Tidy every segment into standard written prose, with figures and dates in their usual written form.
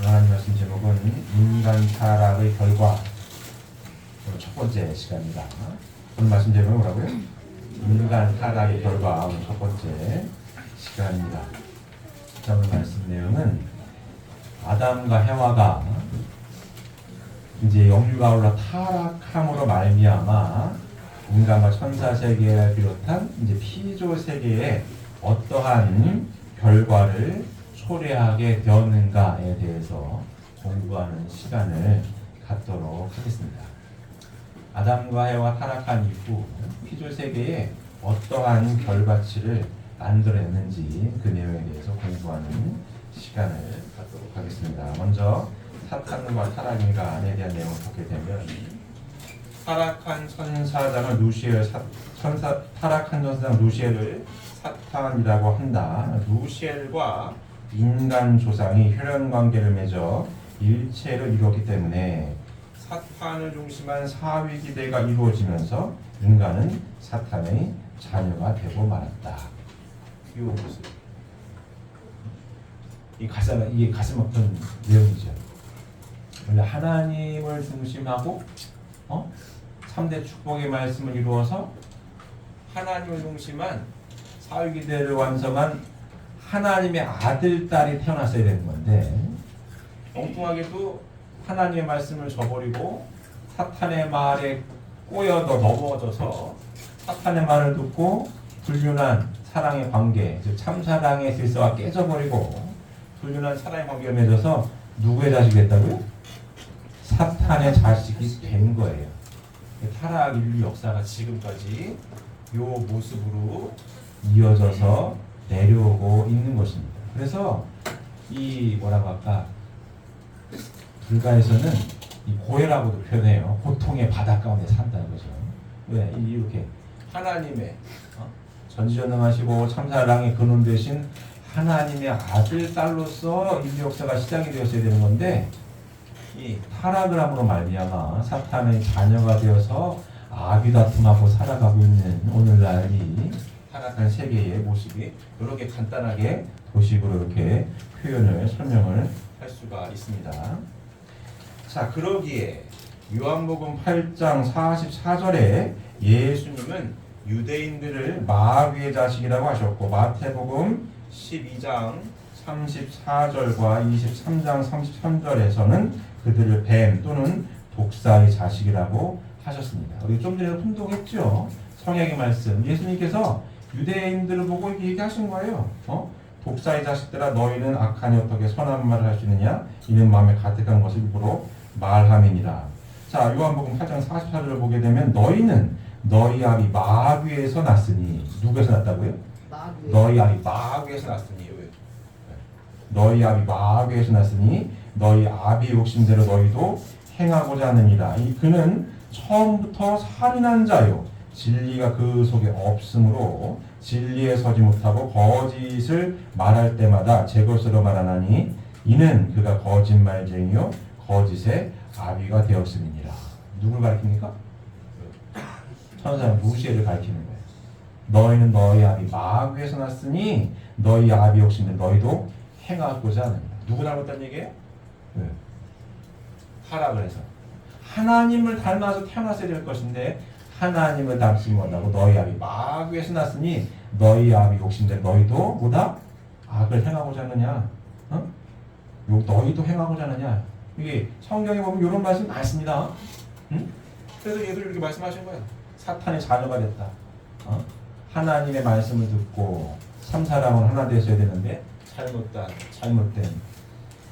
하나님 말씀 제목은 인간 타락의 결과. 오늘 첫 번째 시간입니다. 오늘 말씀 제목은 뭐라고요? 인간 타락의 결과. 오늘 첫 번째 시간입니다. 오늘 말씀 내용은 아담과 해와가 이제 영유가 올라 타락함으로 말미암아 인간과 천사 세계를 비롯한 이제 피조 세계에 어떠한 결과를 초래하게 되었는가에 대해서 공부하는 시간을 갖도록 하겠습니다. 아담과 해와 타락한 이후 피조 세계에 어떠한 결과치를 만들어냈는지 그 내용에 대해서 공부하는 시간을 갖도록 하겠습니다. 먼저 사탄과 타락인간에 대한 내용을 보게 되면 타락한 천사장을 루시엘을 사탄이라고 한다. 루시엘과 인간 조상이 혈연 관계를 맺어 일체를 이루었기 때문에 사탄을 중심한 사위 기대가 이루어지면서 인간은 사탄의 자녀가 되고 말았다. 이 모습. 이게 가슴 아픈 내용이죠. 원래 하나님을 중심하고 3대 축복의 말씀을 이루어서 하나님을 중심한 사위기대를 완성한 하나님의 아들, 딸이 태어났어야 되는 건데 엉뚱하게도 하나님의 말씀을 저버리고 사탄의 말에 꼬여도 넘어져서 사탄의 말을 듣고 불륜한 사랑의 관계, 즉 참사랑의 질서가 깨져버리고 불륜한 사랑의 관계를 맺어서 누구의 자식이 됐다고요? 사탄의 자식이 된 거예요. 타락 인류 역사가 지금까지 이 모습으로 이어져서 내려오고 있는 것입니다. 그래서 이 뭐라고 할까, 불가에서는 이 고해라고도 표현해요. 고통의 바다 가운데 산다는 거죠. 왜? 이렇게 하나님의 전지전능하시고 참사랑의 근원 되신 하나님의 아들, 딸로서 인류 역사가 시작이 되었어야 되는 건데 이 타락을 함으로 말미암아 사탄의 자녀가 되어서 아비다툼하고 살아가고 있는 오늘날이 타락한 세계의 모습이 이렇게 간단하게 도식으로 이렇게 표현을 설명을 할 수가 있습니다. 자, 그러기에 요한복음 8장 44절에 예수님은 유대인들을 마귀의 자식이라고 하셨고 마태복음 12장 34절과 23장 33절에서는 그들을 뱀 또는 독사의 자식이라고 하셨습니다. 우리 좀 전에 혼동했죠. 성경의 말씀. 예수님께서 유대인들을 보고 이렇게 얘기하신 거예요. 독사의 자식들아, 너희는 악하니 어떻게 선한 말을 할 수 있느냐? 이는 마음에 가득한 것을 입으로 말함이니라. 자, 요한복음 8장 44절을 보게 되면 너희는 너희 아비 마귀에서 났으니. 누구에서 났다고요? 너희 아비 마귀에서 났으니. 너희 아비 마귀에서 났으니 너희 아비 욕심대로 너희도 행하고자 하느니라. 이 그는 처음부터 살인한 자요, 진리가 그 속에 없으므로 진리에 서지 못하고 거짓을 말할 때마다 제 것으로 말하나니 이는 그가 거짓말쟁이요 거짓의 아비가 되었음이니라. 누굴 가리킵니까? 천사 루시엘을 가리키는 거예요. 너희는 너희 아비 마귀에서 났으니 너희 아비 욕심대로 너희도 행하고자 하느니라. 누구 닮았다는 얘기예요? 타락을 해서 하나님을 닮아서 태어났어야 될 것인데 하나님을 닮지 못하고 너희 아비 마귀에서 났으니 너희 아비 욕심대로 너희도 뭐다? 악을 행하고자 하느냐? 너희도 행하고자 하느냐? 이게 성경에 보면 이런 말씀 많습니다. 그래서 얘들 이렇게 말씀하신 거예요. 사탄의 자녀가 됐다. 하나님의 말씀을 듣고 참사랑은 하나 되어야 되는데 잘못된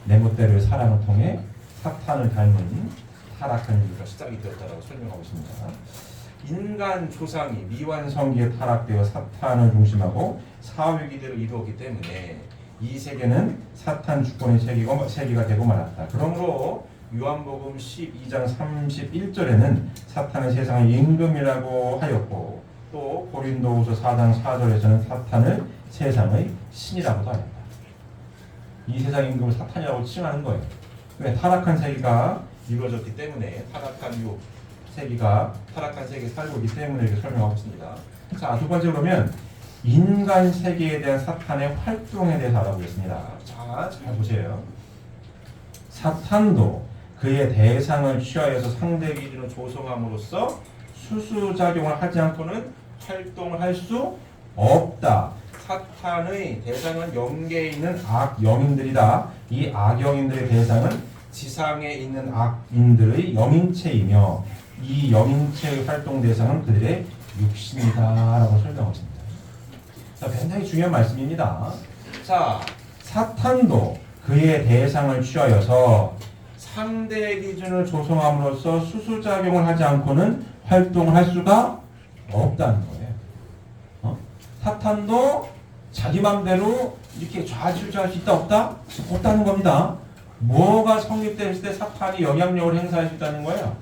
내 멋대로의 사랑을 통해 사탄을 닮은 타락한 인류가 시작이 되었다고 설명하고 있습니다. 인간 조상이 미완성기에 타락되어 사탄을 중심하고 사회기대를 이루었기 때문에 이 세계는 사탄 주권의 세계가 되고 말았다. 그러므로 요한복음 12장 31절에는 사탄은 세상의 임금이라고 하였고 또 고린도후서 4장 4절에서는 사탄을 세상의 신이라고도 하였다. 이 세상 임금을 사탄이라고 칭하는 거예요. 왜? 타락한 세계가 이루어졌기 때문에 타락한 세계에 살고 있기 때문에 이렇게 설명하고 있습니다. 자, 두 번째 보면 인간 세계에 대한 사탄의 활동에 대해서 알아보겠습니다. 자, 잘 보세요. 사탄도 그의 대상을 취하여서 상대 기준을 조성함으로써 수수작용을 하지 않고는 활동을 할 수 없다. 사탄의 대상은 영계에 있는 악영인들이다. 이 악영인들의 대상은 지상에 있는 악인들의 영인체이며 이 영인체의 활동 대상은 그들의 육신이다라고 설명하십니다. 자, 굉장히 중요한 말씀입니다. 자, 사탄도 그의 대상을 취하여서 상대 기준을 조성함으로써 수수작용을 하지 않고는 활동을 할 수가 없다는 거예요. 사탄도 자기 맘대로 이렇게 좌지우지할 수 있다 없다? 없다는 겁니다. 뭐가 성립됐을 때 사탄이 영향력을 행사할 수 있다는 거예요?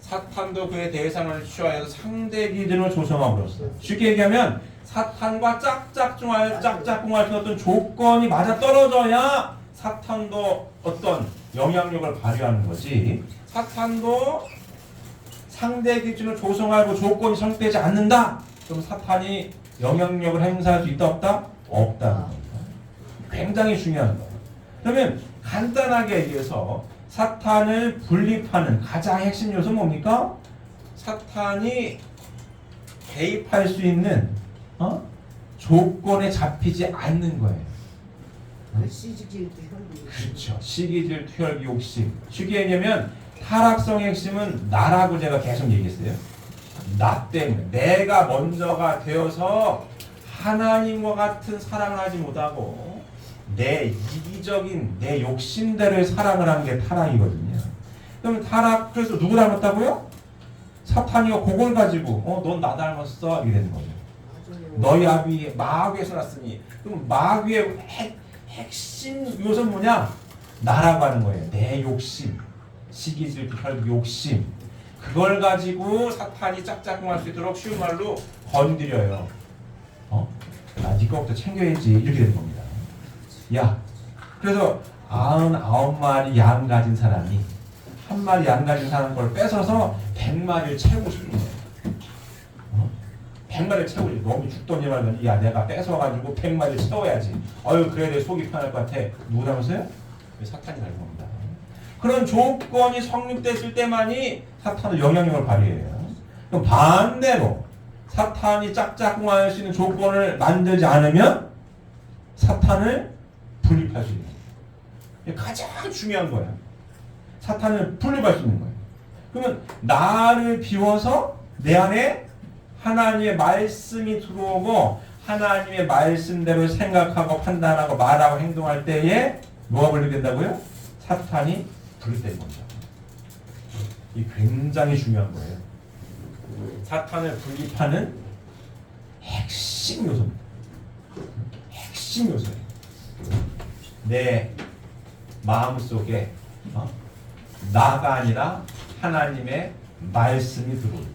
사탄도 그의 대상을 취하여서 상대 기준을 조성함으로써 쉽게 얘기하면 사탄과 짝짝꿍할 수 어떤 조건이 맞아 떨어져야 사탄도 어떤 영향력을 발휘하는 거지. 사탄도 상대 기준을 조성하고 조건이 성립되지 않는다. 그럼 사탄이 영향력을 행사할 수 있다 없다? 없다는 겁니다. 굉장히 중요한 거예요. 그러면 간단하게 얘기해서 사탄을 분립하는 가장 핵심 요소 뭡니까? 사탄이 개입할 수 있는 조건에 잡히지 않는 거예요. 그렇죠. 시기, 질투, 혈기, 욕심. 쉽게 얘기하면 타락성의 핵심은 나라고 제가 계속 얘기했어요. 나 때문에 내가 먼저가 되어서 하나님과 같은 사랑을 하지 못하고 내 이기적인 내 욕심대로의 사랑을 하는 게 타락이거든요. 그럼 타락 그래서 누구 닮았다고요? 사탄이가 그걸 가지고 넌 나 닮았어 이렇게 되는 거죠. 너희 아비 마귀에서 났으니 그럼 마귀의 핵심 요소는 뭐냐? 나라고 하는 거예요. 내 욕심, 시기, 질투, 혈기, 욕심. 그걸 가지고 사탄이 짝짝꿍할 수 있도록 쉬운 말로 건드려요. 네 거부터 챙겨야지 이렇게 되는 겁니다. 야, 그래서 99마리 양 가진 사람이 한 마리 양 가진 사람 걸 뺏어서 100마리를 채우고 싶은 거예요. 100마리를 채우고 싶어. 너무 죽더니 말더니 야 내가 뺏어가지고 100마리를 채워야지. 그래야 내 속이 편할 것 같아. 누구 닮았어요? 사탄이 닮은 겁니다. 그런 조건이 성립됐을 때만이 사탄은 영향력을 발휘해요. 그럼 반대로 사탄이 짝짝꿍할 수 있는 조건을 만들지 않으면 사탄을 분립할 수 있는 거예요. 가장 중요한 거예요. 사탄을 분립할 수 있는 거예요. 그러면 나를 비워서 내 안에 하나님의 말씀이 들어오고 하나님의 말씀대로 생각하고 판단하고 말하고 행동할 때에 뭐가 분립된다고요? 사탄이 분립되는 겁니다. 이 굉장히 중요한 거예요. 사탄을 분립하는 핵심 요소입니다. 핵심 요소예요. 내 마음속에 나가 아니라 하나님의 말씀이 들어올 때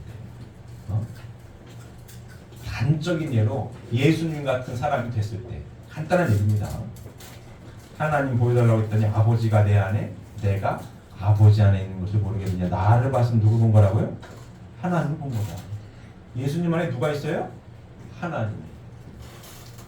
단적인 예로 예수님 같은 사람이 됐을 때 간단한 얘기입니다. 하나님 보여달라고 했더니 아버지가 내 안에 내가 아버지 안에 있는 것을 모르겠느냐. 나를 봤으면 누구 본 거라고요? 하나님 본 거다. 예수님 안에 누가 있어요? 하나님.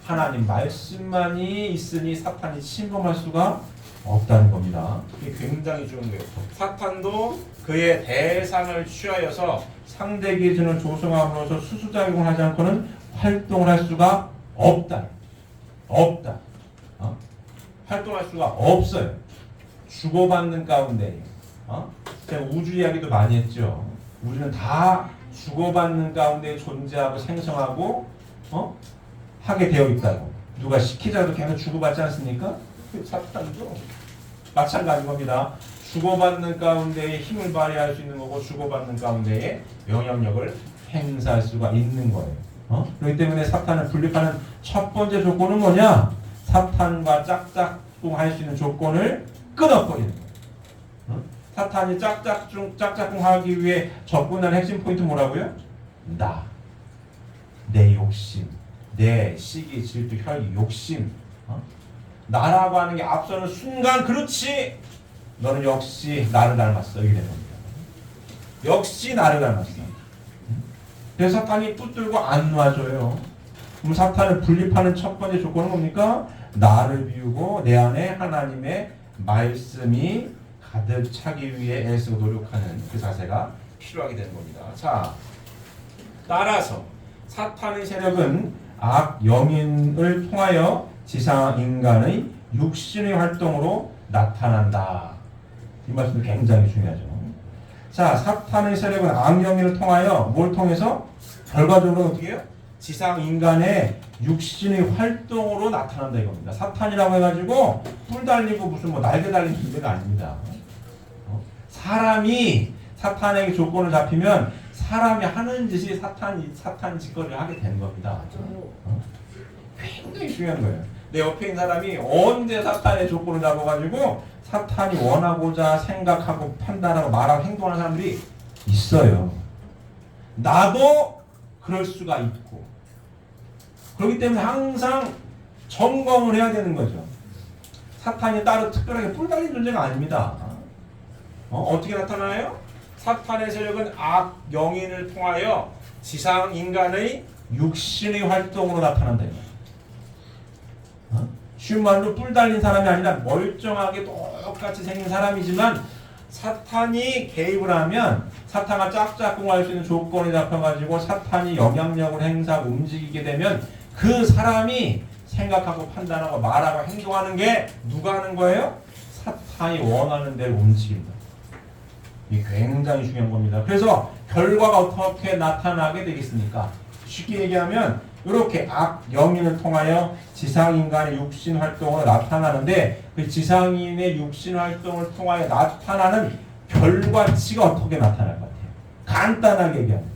하나님 말씀만이 있으니 사탄이 침범할 수가 없다는 겁니다. 이게 굉장히 좋은 거예요. 사탄도 그의 대상을 취하여서 상대 기준을 조성함으로써 수수작용을 하지 않고는 활동을 할 수가 없다. 없다. 활동할 수가 없어요. 주고받는 가운데. 제가 우주 이야기도 많이 했죠. 우주는 다 주고받는 가운데 존재하고 생성하고 하게 되어 있다고. 누가 시키자도 계속 주고받지 않습니까? 사탄도 마찬가지인 겁니다. 주고받는 가운데에 힘을 발휘할 수 있는 거고 주고받는 가운데에 영향력을 행사할 수가 있는 거예요. 그렇기 때문에 사탄을 분립하는 첫 번째 조건은 뭐냐? 사탄과 짝짝꿍 할 수 있는 조건을 끊어버리는 거예요. 사탄이 짝짝꿍 하기 위해 접근하는 핵심 포인트 뭐라고요? 나, 내 욕심, 내 시기, 질투, 혈기, 욕심. 나라고 하는 게 앞서는 순간 그렇지 너는 역시 나를 닮았어 이렇게 되는 겁니다. 역시 나를 닮았어. 그래서 사탄이 붙들고 안 놔줘요. 그럼 사탄을 분립하는 첫 번째 조건은 뭡니까? 나를 비우고 내 안에 하나님의 말씀이 가득 차기 위해 애쓰고 노력하는 그 자세가 필요하게 되는 겁니다. 자, 따라서 사탄의 세력은 악 영인을 통하여 지상 인간의 육신의 활동으로 나타난다. 이 말씀이 굉장히 중요하죠. 자, 사탄의 세력은 악 영인을 통하여 뭘 통해서? 결과적으로 어떻게 해요? 지상 인간의 육신의 활동으로 나타난다 이겁니다. 사탄이라고 해가지고 뿔 달리고 무슨 뭐 날개 달리는 문제가 아닙니다. 사람이 사탄에게 조건을 잡히면 사람이 하는 짓이 사탄 짓거리를 하게 되는 겁니다. 굉장히 중요한 거예요. 내 옆에 있는 사람이 언제 사탄의 조건을 잡아가지고 사탄이 원하고자 생각하고 판단하고 말하고 행동하는 사람들이 있어요. 나도 그럴 수가 있고. 그렇기 때문에 항상 점검을 해야 되는 거죠. 사탄이 따로 특별하게 뿔 달린 존재가 아닙니다. 어떻게 나타나요? 사탄의 세력은 악 영인을 통하여 지상 인간의 육신의 활동으로 나타난다. 쉬운 말로 뿔 달린 사람이 아니라 멀쩡하게 똑같이 생긴 사람이지만 사탄이 개입을 하면 사탄과 짝짝꿍할 수 있는 조건이 잡혀가지고 사탄이 영향력을 행사하고 움직이게 되면 그 사람이 생각하고 판단하고 말하고 행동하는 게 누가 하는 거예요? 사탄이 원하는 대로 움직입니다. 이게 굉장히 중요한 겁니다. 그래서 결과가 어떻게 나타나게 되겠습니까? 쉽게 얘기하면 이렇게 악 영인을 통하여 지상인간의 육신 활동으로 나타나는데 그 지상인의 육신 활동을 통하여 나타나는 결과치가 어떻게 나타날 것 같아요? 간단하게 얘기하면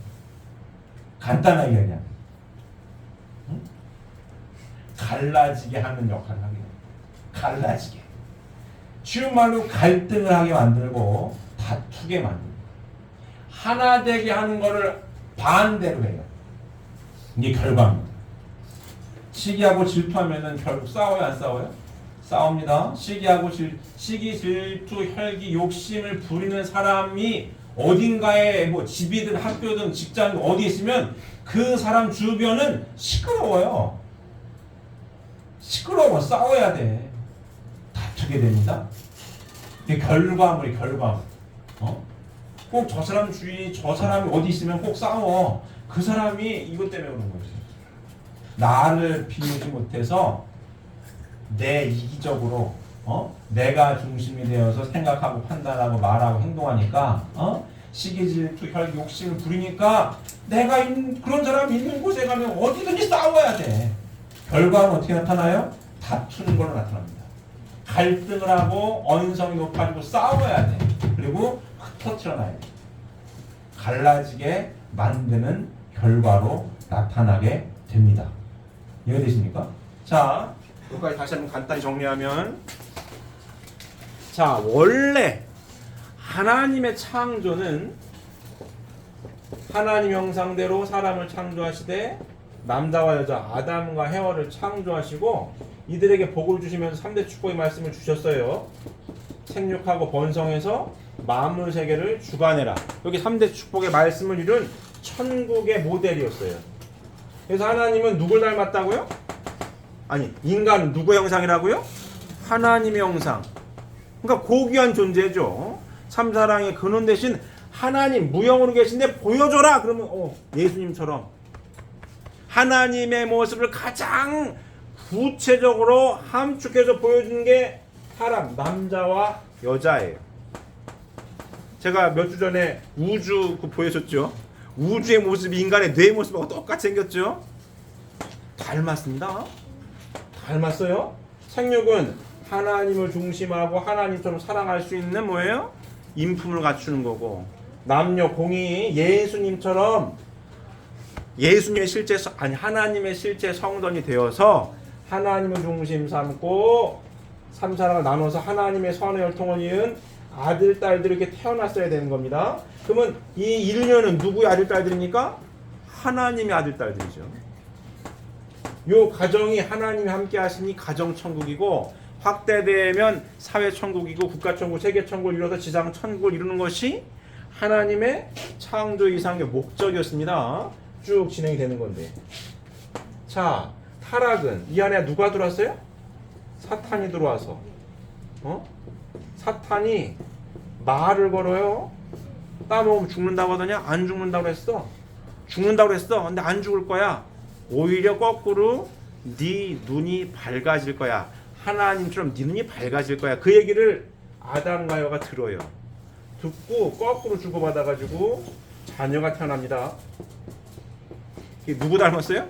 갈라지게 하는 역할을 하게 됩니다. 갈라지게. 쉬운 말로 갈등을 하게 만들고 다투게 만들고 하나 되게 하는 것을 반대로 해요. 이게 결과입니다. 시기하고 질투하면은 결국 싸워요, 안 싸워요? 싸웁니다. 시기, 질투, 혈기, 욕심을 부리는 사람이 어딘가에 뭐 집이든 학교든 직장이든 어디 있으면 그 사람 주변은 시끄러워요. 시끄러워. 싸워야 돼. 다투게 됩니다. 이게 결과물이 결과물. 꼭 저 사람 주위, 저 사람이 어디 있으면 꼭 싸워. 그 사람이 이것 때문에 그런 거지. 나를 비우지 못해서 내 이기적으로 내가 중심이 되어서 생각하고 판단하고 말하고 행동하니까 시기, 질투, 혈기, 욕심을 부리니까 내가 그런 사람이 있는 곳에 가면 어디든지 싸워야 돼. 결과는 어떻게 나타나요? 다투는 걸로 나타납니다. 갈등을 하고 언성이 높아지고 싸워야 돼. 그리고 흩어뜨려놔야 돼. 갈라지게 만드는 결과로 나타나게 됩니다. 이해되십니까? 자, 여기까지 다시 한번 간단히 정리하면, 자, 원래 하나님의 창조는 하나님 형상대로 사람을 창조하시되 남자와 여자 아담과 해와를 창조하시고 이들에게 복을 주시면서 3대 축복의 말씀을 주셨어요. 생육하고 번성해서 만물 세계를 주관해라. 여기 3대 축복의 말씀을 이룬 천국의 모델이었어요. 그래서 하나님은 누굴 닮았다고요? 아니, 인간은 누구의 형상이라고요? 하나님의 형상. 그러니까 고귀한 존재죠. 참사랑의 근원 대신 하나님 무형으로 계신데 보여줘라. 그러면 예수님처럼 하나님의 모습을 가장 구체적으로 함축해서 보여주는 게 사람, 남자와 여자예요. 제가 몇 주 전에 우주 보여줬죠. 우주의 모습이 인간의 뇌의 모습하고 똑같이 생겼죠. 닮았습니다. 닮았어요. 생육은 하나님을 중심하고 하나님처럼 사랑할 수 있는 뭐예요? 인품을 갖추는 거고, 남녀 공이 예수님처럼 예수님의 실제 하나님의 실제 성전이 되어서 하나님을 중심 삼고 삼사랑을 나눠서 하나님의 선의 혈통을 이은 아들, 딸들이 이렇게 태어났어야 되는 겁니다. 그러면 이 인류는 누구의 아들, 딸들입니까? 하나님의 아들, 딸들이죠. 요 가정이 하나님이 함께 하시니 가정천국이고, 확대되면 사회천국이고, 국가천국, 세계천국을 이뤄서 지상천국을 이루는 것이 하나님의 창조 이상의 목적이었습니다. 쭉 진행이 되는 건데, 자, 타락은 이 안에 누가 들어왔어요? 사탄이 들어와서 사탄이 말을 걸어요. 따먹으면 죽는다고 하더냐? 안 죽는다고 했어. 죽는다고 했어. 근데 안 죽을 거야. 오히려 거꾸로 네 눈이 밝아질 거야. 하나님처럼 네 눈이 밝아질 거야. 그 얘기를 아담과 여가 들어요. 듣고 거꾸로 주고받아가지고 자녀가 태어납니다. 이게 누구 닮았어요?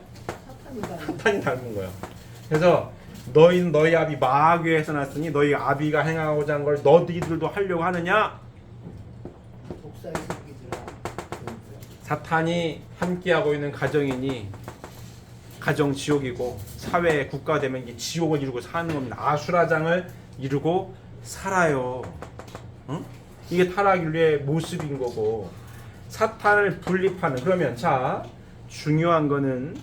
사탄이 닮은 거예요. 그래서 너희는 너희 아비 마귀에서 났으니 너희 아비가 행하고자 한 걸 너희들도 하려고 하느냐? 사탄이 함께하고 있는 가정이니 가정 지옥이고 사회 국가 되면 이게 지옥을 이루고 사는 겁니다. 아수라장을 이루고 살아요. 이게 타락인류의 모습인 거고 사탄을 분립하는 그러면 자 중요한 거는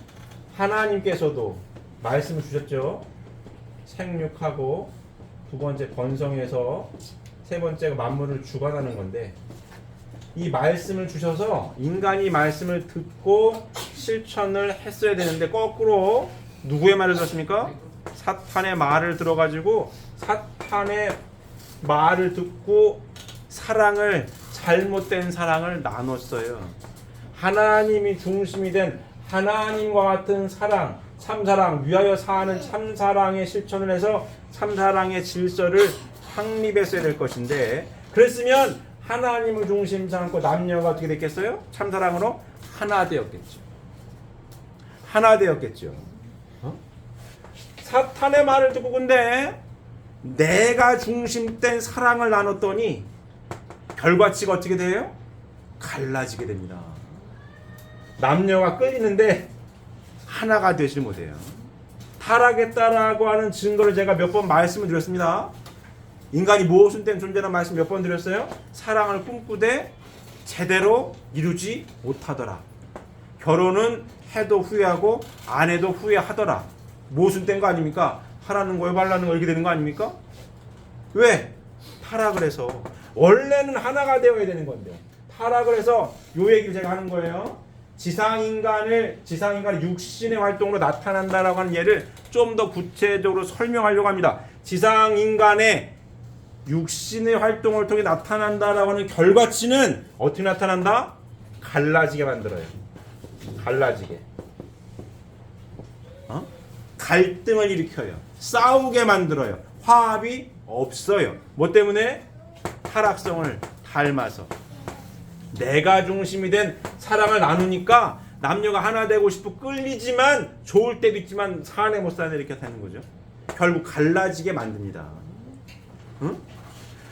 하나님께서도 말씀을 주셨죠. 생육하고 두 번째 번성해서 세 번째가 만물을 주관하는 건데 이 말씀을 주셔서 인간이 말씀을 듣고 실천을 했어야 되는데 거꾸로 누구의 말을 들었습니까? 사탄의 말을 들어가지고 사탄의 말을 듣고 사랑을 잘못된 사랑을 나눴어요. 하나님이 중심이 된 하나님과 같은 사랑, 참사랑, 위하여 사는 참사랑의 실천을 해서 참사랑의 질서를 확립했어야 될 것인데 그랬으면 하나님을 중심 삼고 남녀가 어떻게 됐겠어요? 참사랑으로 하나 되었겠죠. 하나 되었겠죠. 사탄의 말을 듣고 근데 내가 중심된 사랑을 나눴더니 결과치가 어떻게 돼요? 갈라지게 됩니다. 남녀가 끌리는데 하나가 되지 못해요. 타락했다라고 하는 증거를 제가 몇 번 말씀을 드렸습니다. 인간이 모순된 존재라는 말씀 몇 번 드렸어요? 사랑을 꿈꾸되 제대로 이루지 못하더라. 결혼은 해도 후회하고 안 해도 후회하더라. 모순된 거 아닙니까? 하라는 거에 말라는 거 이렇게 되는 거 아닙니까? 왜? 타락을 해서 원래는 하나가 되어야 되는 건데 타락을 해서 요 얘기를 제가 하는 거예요. 지상인간이 육신의 활동으로 나타난다라고 하는 예를 좀 더 구체적으로 설명하려고 합니다. 지상인간의 육신의 활동을 통해 나타난다라고 하는 결과치는 어떻게 나타난다? 갈라지게 만들어요. 갈라지게. 갈등을 일으켜요. 싸우게 만들어요. 화합이 없어요. 뭐 때문에? 타락성을 닮아서. 내가 중심이 된 사랑을 나누니까 남녀가 하나 되고 싶고 끌리지만 좋을 때도 있지만 사안에 못 사는 이렇게 되는 거죠. 결국 갈라지게 만듭니다. 응?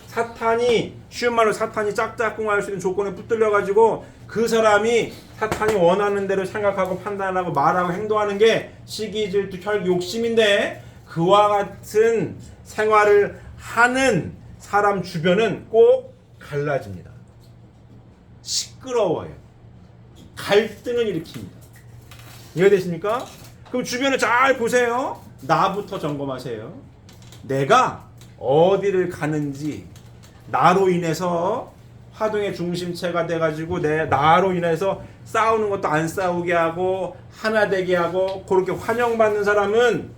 사탄이 쉬운 말로 사탄이 짝짝꿍할 수 있는 조건에 붙들려 가지고 그 사람이 사탄이 원하는 대로 생각하고 판단하고 말하고 행동하는 게 시기 질투 혈기 욕심인데 그와 같은 생활을 하는 사람 주변은 꼭 갈라집니다. 시끄러워요. 갈등을 일으킵니다. 이해되십니까? 그럼 주변을 잘 보세요. 나부터 점검하세요. 내가 어디를 가는지 나로 인해서 화동의 중심체가 돼가지고 나로 인해서 싸우는 것도 안 싸우게 하고 하나 되게 하고 그렇게 환영받는 사람은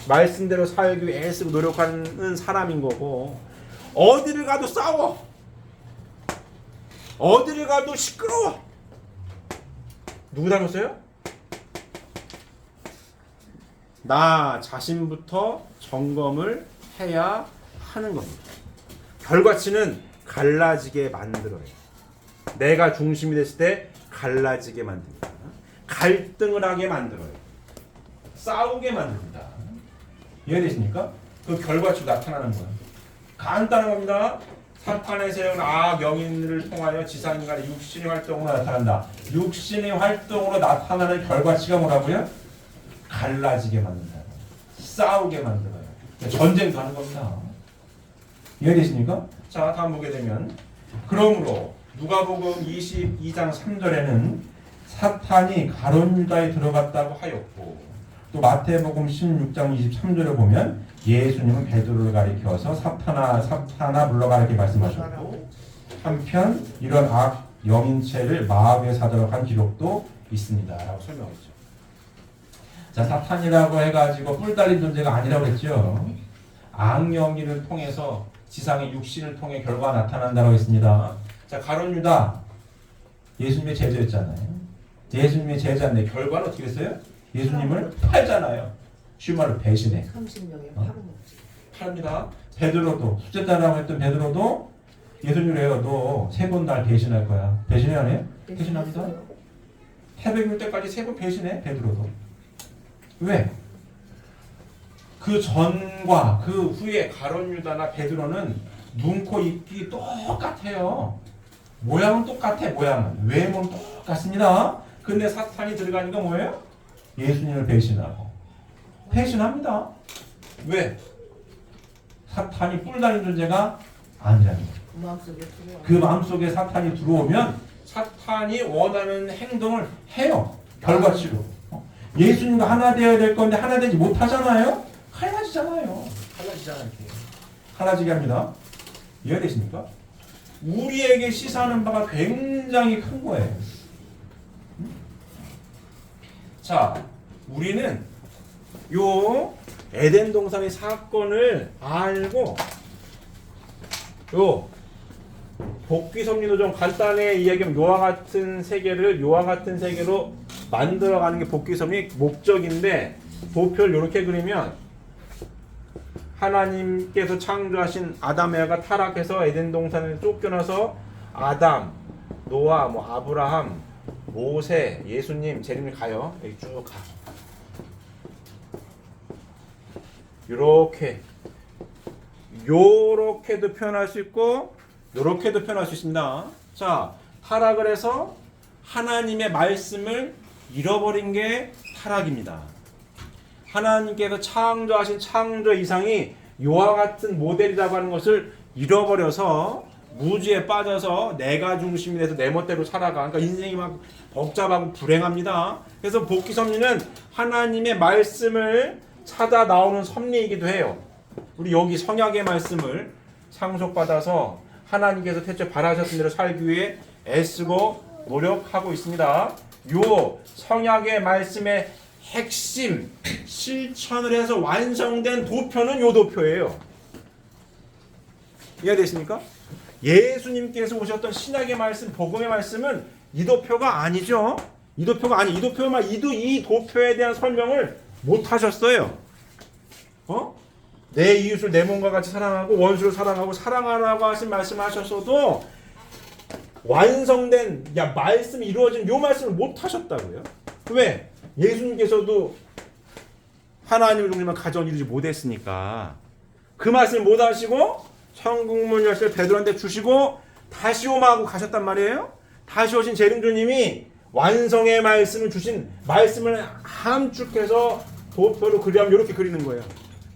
말씀대로 살기 위해 애쓰고 노력하는 사람인 거고 어디를 가도 싸워. 어디를 가도 시끄러워. 누구 닮았어요? 나 자신부터 점검을 해야 하는 겁니다. 결과치는 갈라지게 만들어요. 내가 중심이 됐을 때 갈라지게 만듭니다. 갈등을 하게 만들어요. 싸우게 만듭니다. 이해되십니까? 그 결과치로 나타나는 거예요. 간단한 겁니다. 사탄의 세력은 악영인을 통하여 지상인간의 육신의 활동으로 나타난다. 육신의 활동으로 나타나는 결과치가 뭐라고요? 갈라지게 만든다. 싸우게 만들어요. 전쟁도 하는 겁니다. 이해되십니까? 자, 다음 보게 되면 그러므로 누가복음 22장 3절에는 사탄이 가룟 유다에 들어갔다고 하였고 또 마태복음 16장 23절에 보면 예수님은 베드로를 가리켜서 사탄아 물러가라 이렇게 말씀하셨고 한편 이런 악 영인체를 마귀에 사도록 한 기록도 있습니다 라고 설명했죠. 자, 사탄이라고 해가지고 뿔 달린 존재가 아니라고 했죠. 악령기를 통해서 지상의 육신을 통해 결과가 나타난다고 했습니다. 자, 가룟 유다 예수님의 제자였잖아요. 예수님의 제자인데 결과는 어떻게 됐어요? 예수님을 팔잖아요. 쉬운 말로 배신해. 30명에 어? 팔아먹지. 팔입니다. 베드로도 수제자라고 했던 베드로도 예수님을 해요. 너 세 번 날 배신할 거야. 배신해 안 해요? 배신합니다. 태백일 때까지 세 번 배신해 베드로도. 왜? 그 전과 그 후에 가룟 유다나 베드로는 눈, 코, 입기 똑같아요. 모양은 똑같아. 모양은 외모는 똑같습니다. 근데 사탄이 들어가니까 뭐예요? 예수님을 배신하고 배신합니다. 왜? 사탄이 뿔 달린 존재가 아니라는 거예요. 마음속에 들어와. 그 마음속에 사탄이 들어오면 사탄이 원하는 행동을 해요. 결과치로. 예수님과 하나 되어야 될 건데 하나 되지 못하잖아요. 갈라지잖아요. 이렇게. 갈라지게 합니다. 이해되십니까? 우리에게 시사하는 바가 굉장히 큰 거예요. 자, 우리는 요 에덴 동산의 사건을 알고 요 복귀 섭리도 좀 간단히 이야기하면 요와 같은 세계로 만들어가는 게 복귀 섭리 목적인데, 도표를 이렇게 그리면 하나님께서 창조하신 아담 에바가 타락해서 에덴 동산을 쫓겨나서 아담, 노아, 아브라함, 모세, 예수님, 재림을 가요. 여기 쭉 가. 요렇게도 표현할 수 있고 요렇게도 표현할 수 있습니다. 자, 타락을 해서 하나님의 말씀을 잃어버린 게 타락입니다. 하나님께서 창조하신 창조 이상이 요와 같은 모델이라고 하는 것을 잃어버려서 무지에 빠져서 내가 중심이 돼서 내 멋대로 살아가. 그러니까 인생이 막 복잡하고 불행합니다. 그래서 복귀 섭리는 하나님의 말씀을 찾아 나오는 섭리이기도 해요. 우리 여기 성약의 말씀을 상속받아서 하나님께서 태초에 바라셨던 대로 살기 위해 애쓰고 노력하고 있습니다. 요 성약의 말씀의 핵심 실천을 해서 완성된 도표는 요 도표예요. 이해되십니까? 예수님께서 오셨던 신약의 말씀, 복음의 말씀은 이 도표가 아니죠. 이 도표만 이 도표에 대한 설명을 못 하셨어요. 내 이웃을 내 몸과 같이 사랑하고 원수를 사랑하고 사랑하라고 하신 말씀을 하셨어도 완성된 말씀이 이루어진 요 말씀을 못 하셨다고요. 왜? 예수님께서도 하나님을 중심한 가정을 이루지 못했으니까 그 말씀을 못 하시고 천국문 열쇠를 베드로한테 주시고 다시 오마 하고 가셨단 말이에요. 다시 오신 재림주님이 완성의 말씀을 주신 말씀을 함축해서 도표로 그리하면 이렇게 그리는 거예요.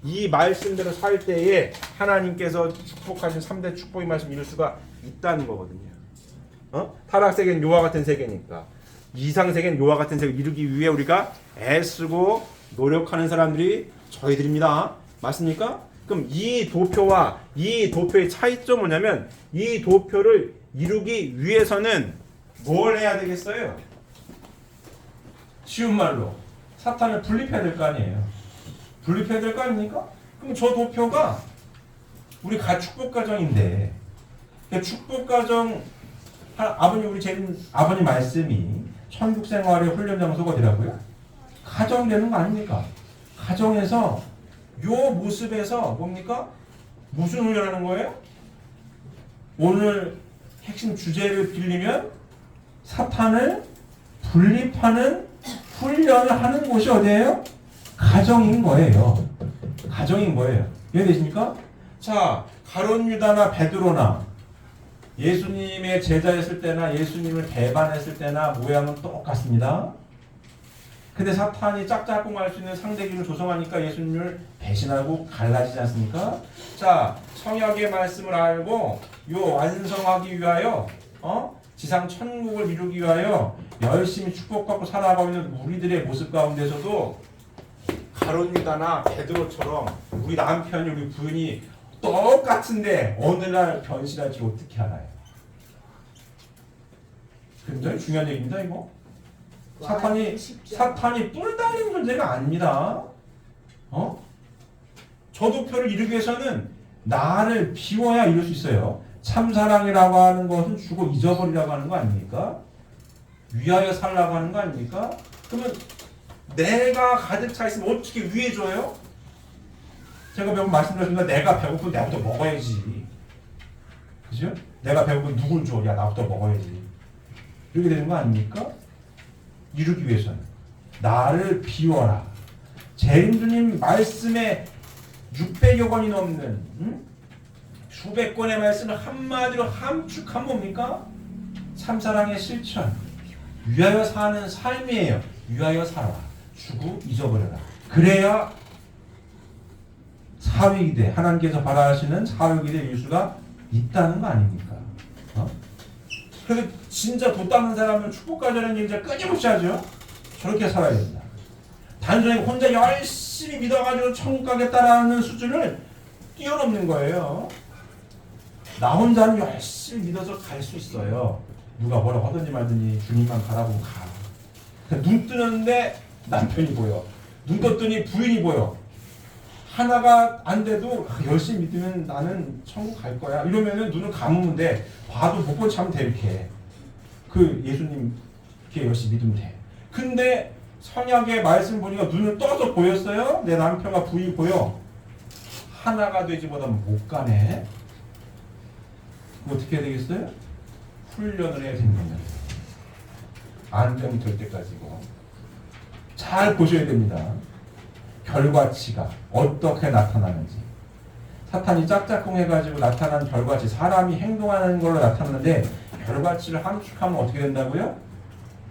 이 말씀대로 살 때에 하나님께서 축복하신 3대 축복의 말씀 이룰 수가 있다는 거거든요. 타락세계는 요와 같은 세계니까 이상세계는 요와 같은 세계를 이루기 위해 우리가 애쓰고 노력하는 사람들이 저희들입니다. 맞습니까? 그럼 이 도표와 이 도표의 차이점은 뭐냐면, 이 도표를 이루기 위해서는 뭘 해야 되겠어요? 쉬운 말로 사탄을 분립해야 될 거 아니에요. 분립해야 될 거 아닙니까? 그럼 저 도표가 우리 축복가정인데, 축복가정 우리 아버님 말씀이 천국 생활의 훈련 장소가 어디라고요? 가정 되는 거 아닙니까? 가정에서 요 모습에서 뭡니까? 무슨 훈련하는 거예요? 오늘 핵심 주제를 빌리면 사탄을 분립하는 훈련을 하는 곳이 어디예요? 가정인 거예요. 가정인 거예요. 이해되십니까? 자, 가룟 유다나 베드로나 예수님의 제자였을 때나 예수님을 배반했을 때나 모양은 똑같습니다. 근데 사탄이 짝짝꿍할 수 있는 상대기를 조성하니까 예수님을 배신하고 갈라지지 않습니까? 자, 성약의 말씀을 알고 요 완성하기 위하여 지상 천국을 이루기 위하여 열심히 축복받고 살아가고 있는 우리들의 모습 가운데서도 가룟 유다나 베드로처럼 우리 남편이 우리 부인이 똑같은데 어느 날 변신할지 어떻게 알아요? 굉장히 중요한 얘기입니다. 이거 사탄이 뿔 달린 존재가 아닙니다. 저 목표를 이루기 위해서는 나를 비워야 이룰 수 있어요. 참사랑이라고 하는 것은 주고 잊어버리라고 하는 거 아닙니까? 위하여 살라고 하는 거 아닙니까? 그러면 내가 가득 차 있으면 어떻게 위해줘요? 제가 몇 번 말씀드렸습니다. 내가 배고프면 나부터 먹어야지. 그죠? 내가 배고프면 누굴 줘? 야, 나부터 먹어야지. 이렇게 되는 거 아닙니까? 이루기 위해서는 나를 비워라. 재림주님 말씀에 600여 권이 넘는 수백 권의 말씀을 한마디로 함축한 뭡니까? 참사랑의 실천. 위하여 사는 삶이에요. 위하여 살아. 주고 잊어버려라. 그래야 사회이 돼. 하나님께서 바라시는 사회이 될 수가 있다는 거 아닙니까? 그래서 진짜 도 닦는 사람은 축복가져라는 얘기 진짜 끊임없이 하죠. 저렇게 살아야 된다. 단순히 혼자 열심히 믿어가지고 천국 가겠다라는 수준을 뛰어넘는 거예요. 나 혼자는 열심히 믿어서 갈 수 있어요. 누가 뭐라고 하든지 말든지 주님만 바라보고 가. 눈 뜨는데 남편이 보여. 눈 떴더니 부인이 보여. 하나가 안 돼도 열심히 믿으면 나는 천국 갈 거야. 이러면은 눈을 감으면 돼. 봐도 못 본 척하면 돼 이렇게. 그 예수님 이렇게 열심히 믿으면 돼. 근데 성약의 말씀 보니까 눈을 떠서 보였어요. 내 남편과 부인이 보여. 하나가 되지 못하면 못 가네. 어떻게 해야 되겠어요? 훈련을 해야 되는 겁니다. 안정이 될 때까지고. 잘 보셔야 됩니다. 결과치가 어떻게 나타나는지. 사탄이 짝짝꿍 해가지고 나타난 결과치, 사람이 행동하는 걸로 나타나는데 결과치를 함축하면 어떻게 된다고요?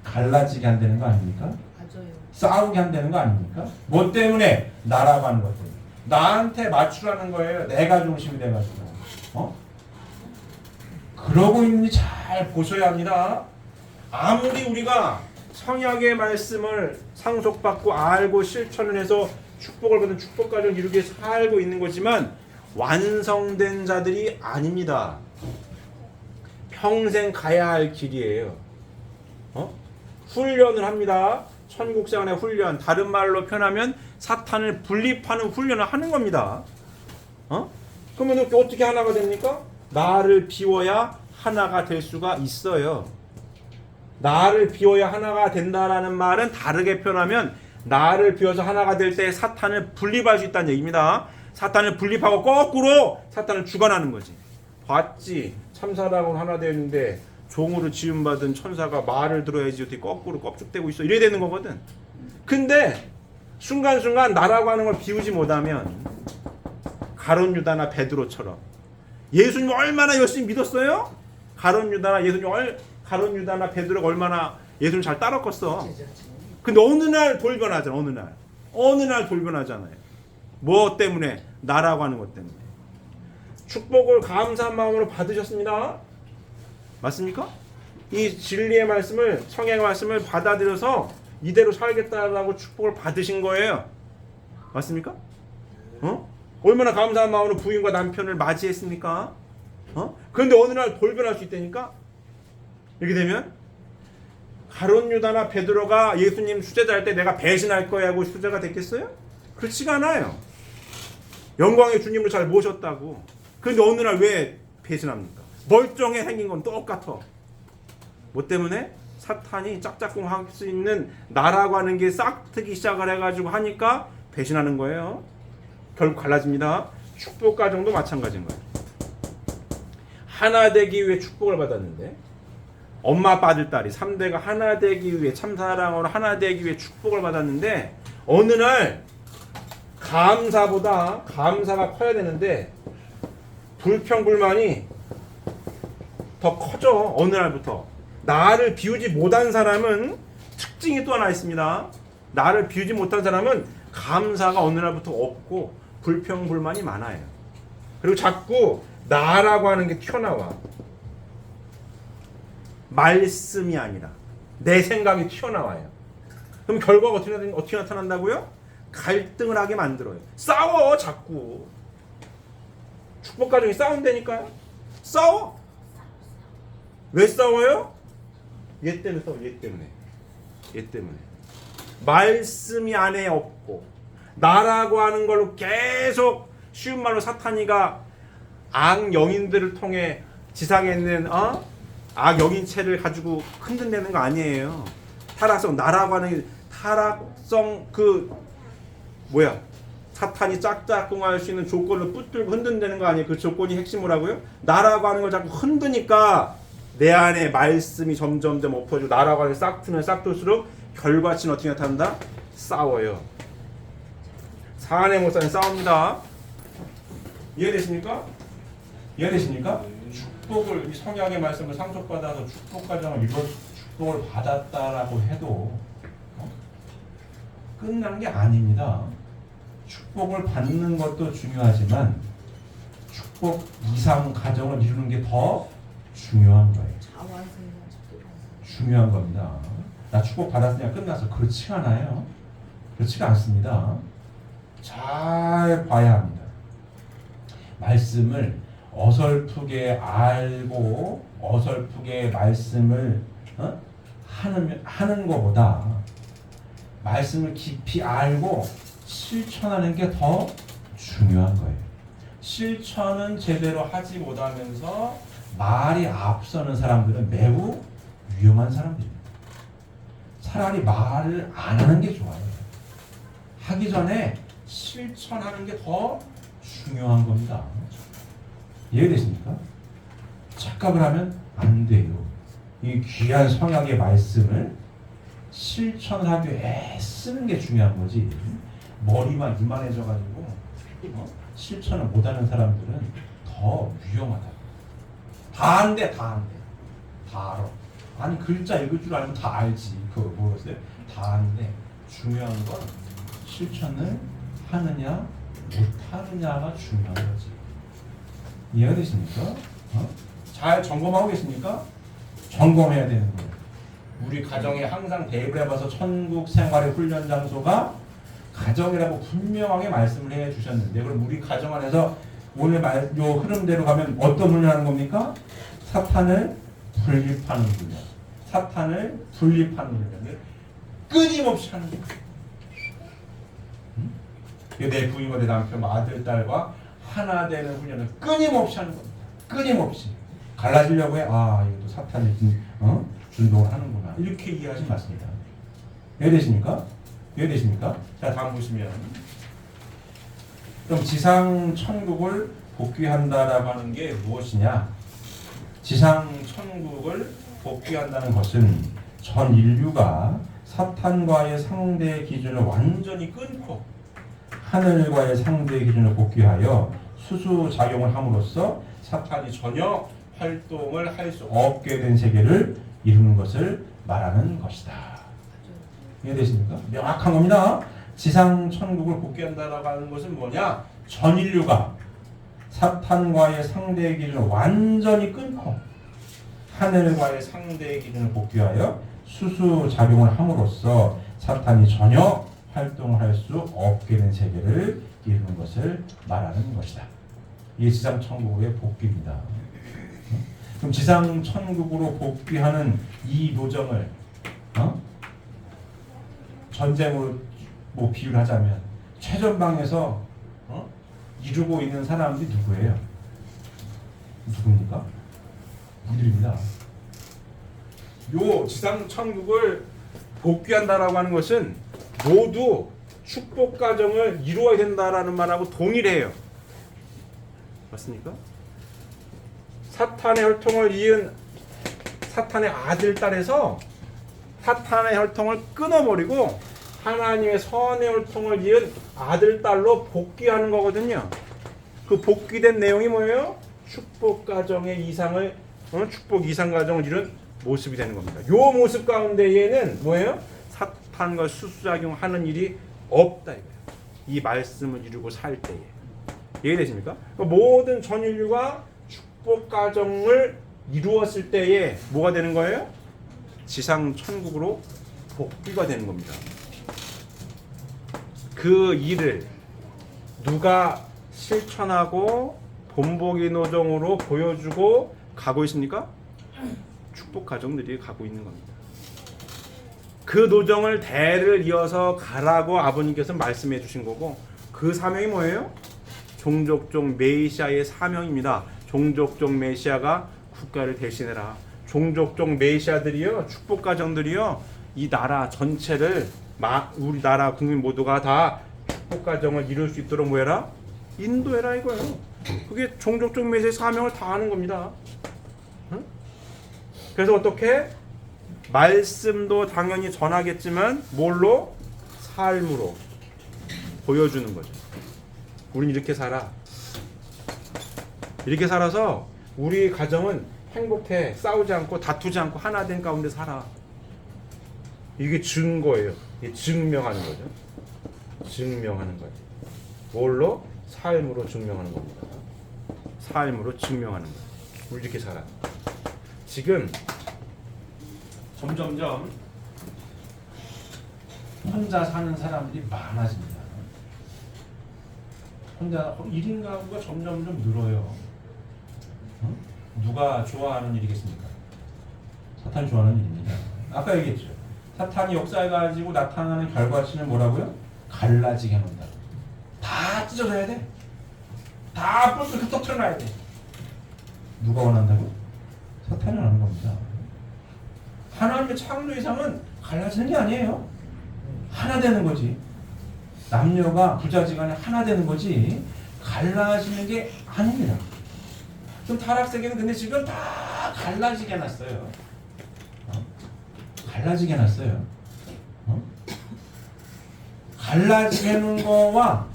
갈라지게 한다는 거 아닙니까? 맞아요. 싸우게 한다는 거 아닙니까? 뭐 때문에? 나라고 하는 것 때문에. 나한테 맞추라는 거예요. 내가 중심이 돼가지고. 그러고 있는지 잘 보셔야 합니다. 아무리 우리가 성약의 말씀을 상속받고 알고 실천을 해서 축복을 받은 축복가정 이루게 살고 있는 거지만 완성된 자들이 아닙니다. 평생 가야 할 길이에요. 훈련을 합니다. 천국생활의 훈련, 다른 말로 표현하면 사탄을 분립하는 훈련을 하는 겁니다. 그러면 어떻게 하나가 됩니까? 나를 비워야 하나가 될 수가 있어요. 나를 비워야 하나가 된다라는 말은 다르게 표현하면 나를 비워서 하나가 될 때 사탄을 분립할 수 있다는 얘기입니다. 사탄을 분립하고 거꾸로 사탄을 주관하는 거지. 봤지? 참사랑은 하나 되는데 종으로 지음받은 천사가 말을 들어야지 어떻게 거꾸로 껍죽대고 있어. 이래야 되는 거거든. 근데 순간순간 나라고 하는 걸 비우지 못하면 가룟 유다나 베드로처럼 예수님 얼마나 열심히 믿었어요? 가룟 유다나 베드로가 얼마나 예수님 잘 따랐겠어. 근데 어느 날 돌변하잖아. 어느 날 돌변하잖아요. 뭐 때문에? 나라고 하는 것 때문에. 축복을 감사한 마음으로 받으셨습니다. 맞습니까? 이 진리의 말씀을, 성경의 말씀을 받아들여서 이대로 살겠다라고 축복을 받으신 거예요. 맞습니까? 얼마나 감사한 마음으로 부인과 남편을 맞이했습니까? 그런데 어느 날 돌변할 수 있다니까? 이렇게 되면 가룟 유다나 베드로가 예수님 수제자할 때 내가 배신할 거야 하고 수제가 됐겠어요? 그렇지가 않아요. 영광의 주님을 잘 모셨다고. 그런데 어느 날 왜 배신합니까? 멀쩡해 생긴 건 똑같아. 뭐 때문에? 사탄이 짝짝꿍 할 수 있는 나라고 하는 게 싹트기 시작을 해가지고 하니까 배신하는 거예요. 결국 갈라집니다. 축복 가정도 마찬가지인 거예요. 하나 되기 위해 축복을 받았는데 엄마 아빠 아들 딸이 3대가 하나 되기 위해 참사랑으로 하나 되기 위해 축복을 받았는데 어느 날 감사보다 감사가 커야 되는데 불평불만이 더 커져. 어느 날부터 나를 비우지 못한 사람은 특징이 또 하나 있습니다. 나를 비우지 못한 사람은 감사가 어느 날부터 없고 불평불만이 많아요. 그리고 자꾸 나라고 하는 게 튀어나와. 말씀이 아니라 내 생각이 튀어나와요. 그럼 결과가 어떻게 나타난다고요? 갈등을 하게 만들어요. 싸워 자꾸. 축복 가정이 싸운다니까요. 싸워. 왜 싸워요? 얘 때문에 싸워. 얘 때문에. 말씀이 안에 없고 나라고 하는 걸로 계속 쉬운 말로 사탄이가 악영인들을 통해 지상에 있는 악영인체를 가지고 흔든다는 거 아니에요. 타락성, 나라고 하는 타락성 사탄이 짝짝꿍할 수 있는 조건을 붙들고 흔든다는 거 아니에요. 그 조건이 핵심 뭐라고요? 나라고 하는 걸 자꾸 흔드니까 내 안에 말씀이 점점점 엎어지고 나라고 하는 싹트는 싹돌수록 결과치는 어떻게 나타난다? 싸워요. 사안의 목사는 싸웁니다. 이해되십니까? 이해되십니까? 축복을, 이 성약의 말씀을 상속받아서 축복 과정을 이루어 축복을 받았다라고 해도 끝난 게 아닙니다. 축복을 받는 것도 중요하지만 축복 이상 가정을 이루는 게 더 중요한 거예요. 중요한 겁니다. 나 축복 받았으니까 끝나서 그렇지 않아요. 그렇지가 않습니다. 잘 봐야 합니다. 말씀을 어설프게 알고 어설프게 말씀을 하는 것보다 말씀을 깊이 알고 실천하는 게 더 중요한 거예요. 실천은 제대로 하지 못하면서 말이 앞서는 사람들은 매우 위험한 사람들입니다. 차라리 말을 안 하는 게 좋아요. 하기 전에 실천하는 게 더 중요한 겁니다. 이해되십니까? 착각을 하면 안 돼요. 이 귀한 성약의 말씀을 실천하기 위해 애쓰는 게 중요한 거지. 머리만 이만해져가지고 실천을 못하는 사람들은 더 위험하다. 다 안 돼, 다 안 돼. 다 알아. 아니 글자 읽을 줄 알면 다 알지. 그거 뭐였어요? 다 아는데 중요한 건 실천을 하느냐 못하느냐가 중요한 거지. 이해가 되십니까? 잘 점검하고 계십니까? 점검해야 되는 거예요. 우리 가정에 항상 대입을 해봐서 천국 생활의 훈련 장소가 가정이라고 분명하게 말씀을 해 주셨는데, 그럼 우리 가정 안에서 오늘 요 흐름대로 가면 어떤 훈련하는 겁니까? 사탄을 분립하는 훈련. 사탄을 분립하는 훈련을 끊임없이 하는 거예요. 내 부인과 내 남편, 아들, 딸과 하나 되는 훈련을 끊임없이 하는 겁니다. 끊임없이. 갈라지려고 해. 이것도 사탄이 준동을 하는구나. 이렇게 이해하지 마십니다. 이해되십니까? 이해되십니까? 자, 다음 보시면, 그럼 지상 천국을 복귀한다라고 하는 게 무엇이냐? 지상 천국을 복귀한다는 것은 전 인류가 사탄과의 상대 기준을 완전히 끊고 하늘과의 상대 기준을 복귀하여 수수 작용을 함으로써 사탄이 전혀 활동을 할 수 없게 된 세계를 이루는 것을 말하는 것이다. 이해되십니까? 명확한 겁니다. 지상 천국을 복귀한다라고 하는 것은 뭐냐? 전 인류가 사탄과의 상대 기준을 완전히 끊고 하늘과의 상대 기준을 복귀하여 수수 작용을 함으로써 사탄이 전혀 활동을 할 수 없게 된 세계를 이루는 것을 말하는 것이다. 이게 지상 천국의 복귀입니다. 그럼 지상 천국으로 복귀하는 이 노정을 전쟁으로 비유를 하자면 최전방에서 이루고 있는 사람들이 누구예요? 누굽니까? 우리들입니다. 요 지상 천국을 복귀한다라고 하는 것은 모두 축복 과정을 이루어야 된다라는 말하고 동일해요. 맞습니까? 사탄의 혈통을 이은 사탄의 아들, 딸에서 사탄의 혈통을 끊어버리고 하나님의 선의 혈통을 이은 아들, 딸로 복귀하는 거거든요. 그 복귀된 내용이 뭐예요? 축복 가정의 이상을 축복 이상 가정을 이룬 모습이 되는 겁니다. 요 모습 가운데에는 뭐예요? 사탄과 수수작용하는 일이 없다 이거예요. 이 말씀을 이루고 살 때에. 이해되십니까? 모든 전 인류가 축복 가정을 이루었을 때에 뭐가 되는 거예요? 지상 천국으로 복귀가 되는 겁니다. 그 일을 누가 실천하고 본보기 노정으로 보여주고 가고 있습니까? 축복 가정들이 가고 있는 겁니다. 그 노정을 대를 이어서 가라고 아버님께서 말씀해 주신 거고, 그 사명이 뭐예요? 종족종 메시아의 사명입니다. 종족종 메시아가 국가를 대신해라. 종족종 메시아들이요, 축복 가정들이요, 이 나라 전체를 우리 나라 국민 모두가 다 축복 가정을 이룰 수 있도록 뭐해라? 인도해라 이거예요. 그게 종족종 메시아의 사명을 다하는 겁니다. 응? 그래서 어떻게? 말씀도 당연히 전하겠지만 뭘로? 삶으로 보여주는 거죠. 우린 이렇게 살아. 이렇게 살아서 우리 가정은 행복해. 싸우지 않고 다투지 않고 하나 된 가운데 살아. 이게 증거예요. 이게 증명하는 거죠. 증명하는 거죠. 뭘로? 삶으로 증명하는 겁니다. 삶으로 증명하는 거예요. 우리 이렇게 살아. 지금 점점점 혼자 사는 사람들이 많아집니다. 혼자 1인 가구가 점점점 늘어요. 응? 누가 좋아하는 일이겠습니까? 사탄이 좋아하는 일입니다. 아까 얘기했죠. 사탄이 역사에 가지고 나타나는 결과치는 뭐라고요? 갈라지게 한다. 다 찢어져야 돼. 다 뿔뿔 터트려놔야 돼. 누가 원한다고? 사탄이 원하는 겁니다. 하나님의 창조 이상은 갈라지는 게 아니에요. 하나 되는 거지. 남녀가 부자지간에 하나 되는 거지 갈라지는 게 아닙니다. 좀 타락세계는 근데 지금 다 갈라지게 해놨어요. 갈라지게 해놨어요. 갈라지게 해놓은 거와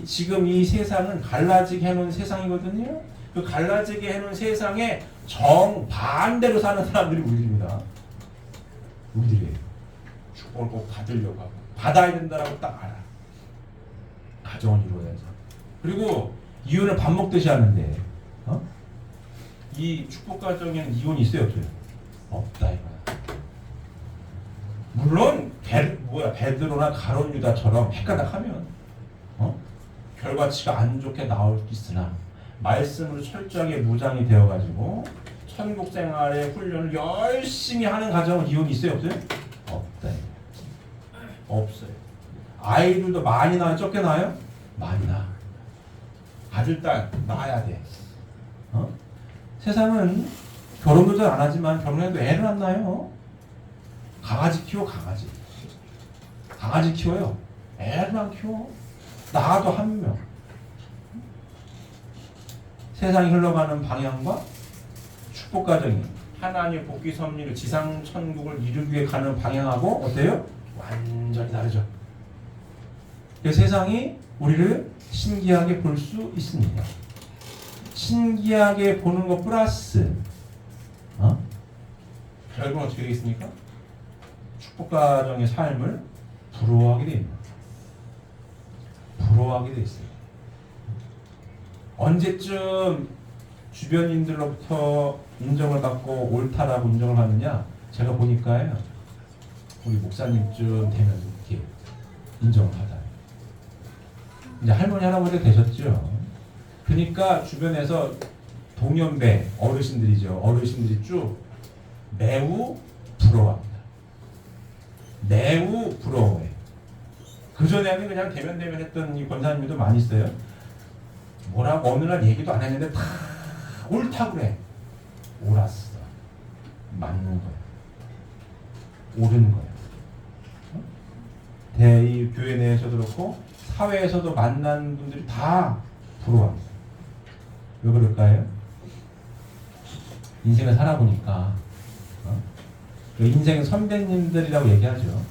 지금 이 세상은 갈라지게 해놓은 세상이거든요. 그 갈라지게 해놓은 세상에 정반대로 사는 사람들이 우리들입니다. 우리들이에요. 축복을 꼭 받으려고 하고 받아야 된다라고 딱 알아. 가정을 이루어야지. 그리고 이혼을 밥 먹듯이 하는데 이 축복 가정에는 이혼이 있어요 없어요? 없다 이거야. 물론 베드로나 가룟 유다처럼 헷가닥하면 결과치가 안 좋게 나올 수 있으나 말씀으로 철저하게 무장이 되어가지고 천국 생활의 훈련을 열심히 하는 가정은 이혼이 있어요 없어요? 없다 이거야. 없어요. 아이들도 많이 낳아요? 적게 낳아요? 많이 낳아. 아들, 딸 낳아야 돼. 세상은 결혼도 잘 안 하지만 결혼해도 애를 안 낳아요. 강아지 키워 강아지. 강아지 키워요. 애를 안 키워. 낳아도 한 명. 세상이 흘러가는 방향과 축복 가정이 하나님의 복귀 섭리를 지상 천국을 이루기 위해 가는 방향하고 어때요? 완전히 다르죠. 세상이 우리를 신기하게 볼 수 있습니다. 신기하게 보는 것 플러스 결국은 어떻게 되겠습니까? 축복가정의 삶을 부러워하게 됩니다. 부러워하게 돼 있어요. 언제쯤 주변인들로부터 인정을 받고 옳다라고 인정을 받느냐? 제가 보니까요. 우리 목사님쯤 되면 이렇게 인정을 받아요. 이제 할머니 할아버지가 되셨죠. 그러니까 주변에서 동년배 어르신들이죠. 어르신들이 쭉 매우 부러워합니다. 매우 부러워해. 그전에는 그냥 대면 했던 이 권사님들도 많이 있어요. 뭐라고 어느 날 얘기도 안 했는데 다 옳다고 그래. 옳았어. 맞는 거야. 옳은 거야. 이 교회 내에서도 그렇고 사회에서도 만난 분들이 다 부러워합니다. 왜 그럴까요? 인생을 살아보니까 인생 선배님들이라고 얘기하죠.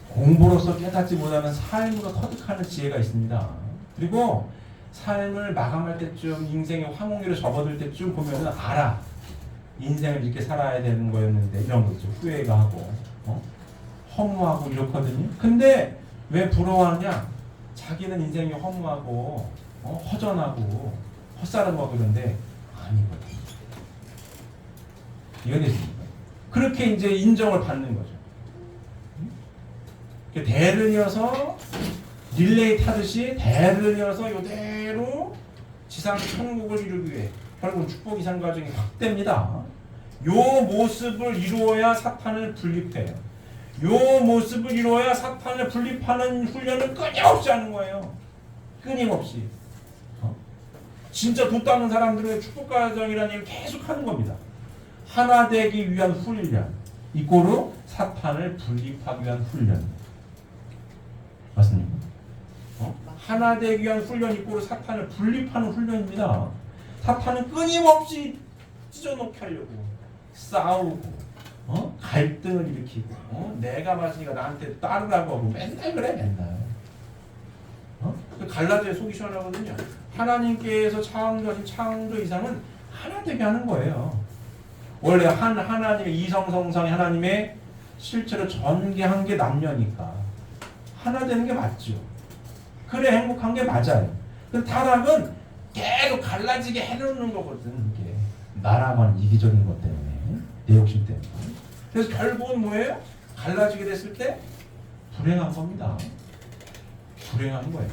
공부로서 깨닫지 못하는 삶으로 터득하는 지혜가 있습니다. 그리고 삶을 마감할 때쯤 인생의 황홍기로 접어들 때쯤 보면은 알아. 인생을 이렇게 살아야 되는 거였는데 이런 거 있죠. 후회가 하고 허무하고 이렇거든요. 근데 왜 부러워하냐? 자기는 인생이 허무하고 허전하고 헛사람하고 그런데 아니거든. 이해되십니까? 그렇게 이제 인정을 받는 거죠. 대를 이어서 릴레이 타듯이 대를 이어서 이대로 지상 천국을 이루기 위해 결국 축복 이상 과정이 확대됩니다. 요 모습을 이루어야 사탄을 분립해요. 요 모습을 이루어야 사탄을 분립하는 훈련을 끊임없이 하는 거예요. 끊임없이. 진짜 돈 닦는 사람들은 축복과정이라는 얘기를 계속 하는 겁니다. 하나 되기 위한 훈련 이꼬르 사탄을 분립하기 위한 훈련. 맞습니까? 하나 되기 위한 훈련 이꼬르 사탄을 분립하는 훈련입니다. 사탄은 끊임없이 찢어놓게 하려고 싸우고 갈등을 일으키고 내가 맞으니까 나한테 따르라고 하고 맨날 그래 맨날. 갈라디아에 속이 시원하거든요. 하나님께서 창조하신 창조 이상은 하나 되게 하는 거예요. 원래 하나님의 이성성상의 하나님의 실제로 전개한 게 남녀니까 하나 되는 게 맞죠. 그래 행복한 게 맞아요. 근데 타락은 계속 갈라지게 해놓는 거거든. 이게 나라만 이기적인 것 때문에 내 욕심 때문에. 그래서 결국은 뭐예요? 갈라지게 됐을 때 불행한 겁니다. 불행한 거예요.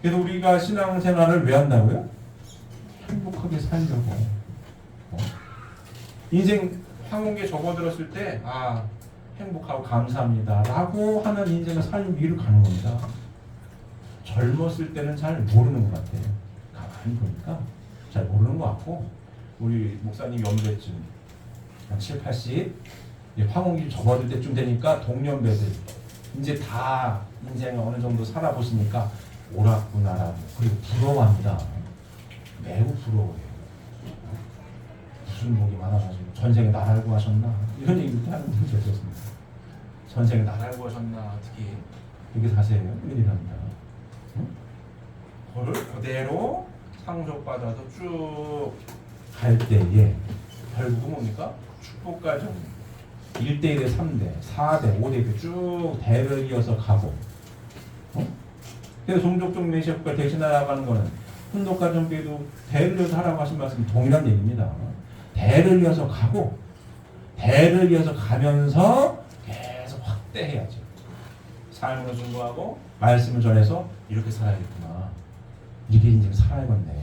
그래서 우리가 신앙생활을 왜 한다고요? 행복하게 살려고. 인생 황혼기에 접어들었을 때 행복하고 감사합니다 라고 하는 인생을 살림 위로 가는 겁니다. 젊었을 때는 잘 모르는 것 같아요. 가만히 보니까 잘 모르는 것 같고 우리 목사님이 언제쯤 한 7, 80 황혼기 접어들 때쯤 되니까 동년배들 이제 다 인생을 어느 정도 살아보시니까 옳았구나라고 그리고 부러워합니다. 매우 부러워해요. 무슨 복이 많아가지고 전생에 나라를 구하셨나 이런 얘기도 하는 분이 계셨습니다. 전생에 나라를 구하셨나 어떻게 이렇게 사세요? 웬일합니다. 그걸 그대로 상속받아서 쭉 갈 때에 결국은 뭡니까? 축복과정 1대1에 3대, 4대, 5대 쭉 대를 이어서 가고 그래서 종족적 메시아국가 대신하라고 하는 거는 훈독과정께도 대를 이어서 하라고 하신 말씀이 동일한 얘기입니다. 대를 이어서 가고 대를 이어서 가면서 계속 확대해야죠. 삶으로 증거하고 말씀을 전해서 이렇게 살아야겠구나. 이게 인생 살아야겠네.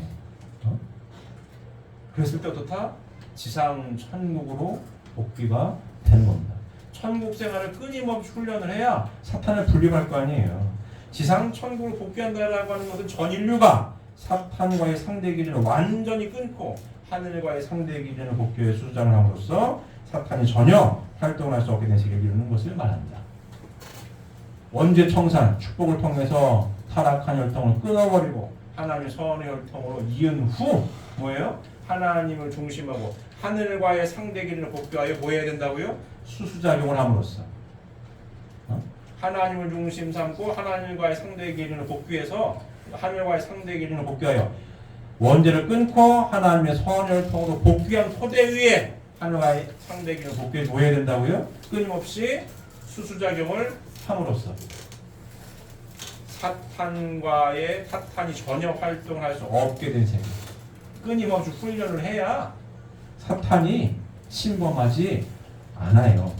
그랬을 때부터 지상 천국으로 복귀가 되는 겁니다. 천국 생활을 끊임없이 훈련을 해야 사탄을 분리할 거 아니에요. 지상 천국을 복귀한다라고 하는 것은 전 인류가 사탄과의 상대 기준을 완전히 끊고 하늘과의 상대 기준을 복귀해 수장을 함으로써 사탄이 전혀 활동을 할 수 없게 된 세계를 이루는 것을 말합니다. 원죄 청산, 축복을 통해서 타락한 혈통을 끊어버리고 하나님의 선의 혈통으로 이은 후 뭐예요? 하나님을 중심하고 하늘과의 상대 기준을 복귀하여 뭐 해야 된다고요? 수수작용을 함으로써 하나님을 중심 삼고 하나님과의 상대 기준을 복귀해서 하늘과의 상대 기준을 복귀하여 원죄를 끊고 하나님의 선혈통으로 복귀한 토대 위에 하늘과의 상대 기준을 복귀해 뭐 해야 된다고요? 끊임없이 수수작용을 함으로써 사탄이 전혀 활동을 할 수 없게 된 세계. 끊임없이 훈련을 해야 사탄이 침범하지 않아요.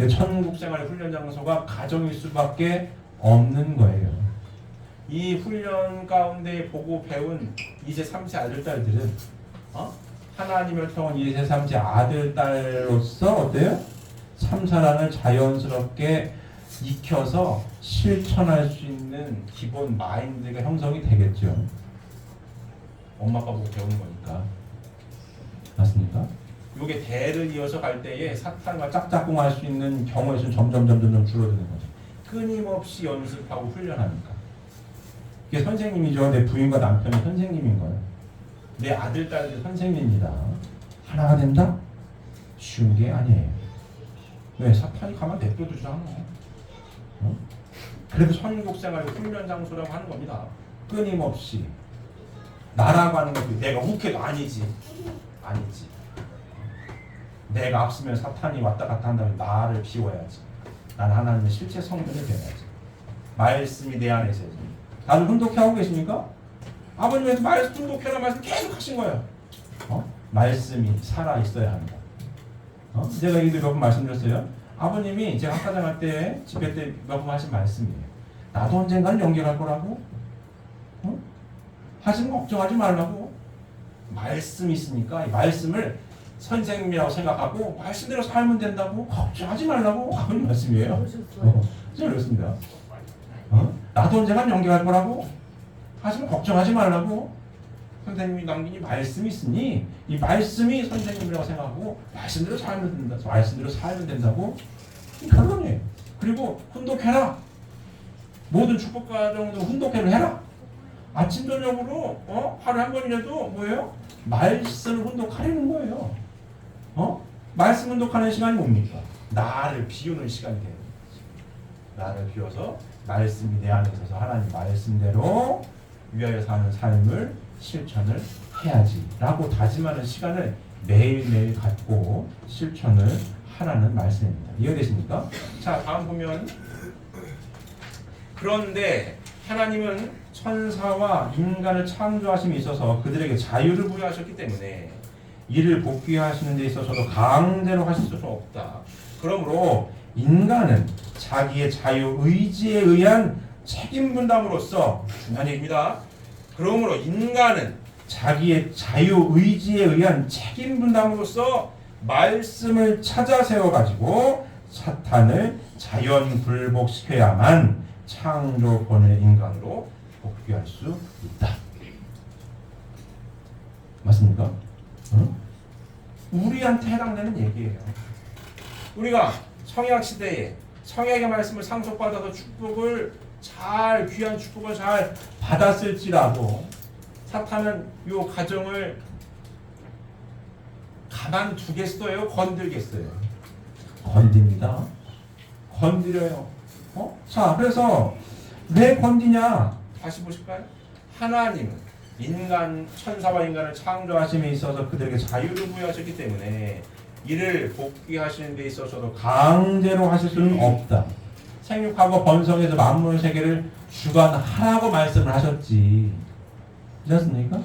천국 생활의 훈련 장소가 가정일 수밖에 없는 거예요. 이 훈련 가운데 보고 배운 2세, 3세 아들딸들은 하나님을 통한 2세, 3세 아들딸로서 어때요? 참사랑을 자연스럽게 익혀서 실천할 수 있는 기본 마인드가 형성이 되겠죠. 엄마 아빠 보고 배우는 거니까. 맞습니까? 이게 대를 이어서 갈 때에 사탄과 짝짝꿍할 수 있는 경우의 수는 점점 줄어드는 거죠. 끊임없이 연습하고 훈련하니까. 이게 선생님이죠. 내 부인과 남편이 선생님인 거예요. 내 아들, 딸들이 선생님입니다. 하나가 된다? 쉬운 게 아니에요. 왜? 사탄이 가만 냅둬두지 않아. 그래도 천국 생활의 훈련 장소라고 하는 겁니다. 끊임없이. 나라고 하는 것도 내가 욱해도 아니지. 내가 앞서면 사탄이 왔다 갔다 한다면 나를 비워야지. 난 하나님의 실체 성전이 되어야지. 말씀이 내 안에 있어야지. 다들 훈독해 하고 계십니까? 아버님께서 말씀 훈독해라 말씀 계속 하신 거예요. 말씀이 살아 있어야 한다. 제가 이도 몇 번 말씀드렸어요. 아버님이 제가 학과장 할 때 집회 때 몇 번 하신 말씀이에요. 나도 언젠가는 연결할 거라고. 하시는 거 걱정하지 말라고. 말씀이 있으니까 이 말씀을 선생님이라고 생각하고 말씀대로 살면 된다고 걱정하지 말라고 아버님 말씀이에요. 진짜 그렇습니다. 나도 언젠가 연결할 거라고. 하지만 걱정하지 말라고. 선생님이 남긴 이 말씀이 있으니 이 말씀이 선생님이라고 생각하고 말씀대로 살면 된다. 말씀대로 살면 된다고. 이 결론이에요. 그리고 훈독해라. 모든 축복 과정도 훈독회를 해라. 아침 저녁으로 하루에 한 번이라도 뭐예요? 말씀을 훈독하려는 거예요. 말씀 훈독하는 시간이 뭡니까? 나를 비우는 시간이 되는 거지. 나를 비워서 말씀이 내 안에 있어서 하나님 말씀대로 위하여 사는 삶을 실천을 해야지 라고 다짐하는 시간을 매일매일 갖고 실천을 하라는 말씀입니다. 이해되십니까? 자, 다음 보면 그런데 하나님은 천사와 인간을 창조하심에 있어서 그들에게 자유를 부여하셨기 때문에 이를 복귀하시는 데 있어서도 강제로 하실 수 없다. 그러므로 인간은 자기의 자유 의지에 의한 책임 분담으로써 중요한 얘기입니다. 그러므로 인간은 자기의 자유 의지에 의한 책임 분담으로써 말씀을 찾아 세워 가지고 사탄을 자연 굴복시켜야만 창조권의 인간으로 복귀할 수 있다. 맞습니까? 응? 우리한테 해당되는 얘기예요. 우리가 성약 시대에 성약의 말씀을 상속받아서 축복을 잘 귀한 축복을 잘 받았을지라도 사탄은 이 가정을 가만두겠어요? 건들겠어요? 건듭니다. 건드려요. 자, 그래서 왜 건드냐? 다시 보실까요? 하나님은 천사와 인간을 창조하심에 있어서 그들에게 자유를 부여하셨기 때문에 이를 복귀하시는 데 있어서도 강제로 하실 수는 없다. 생육하고 번성해서 만물 세계를 주관하라고 말씀을 하셨지. 그렇지 않습니까?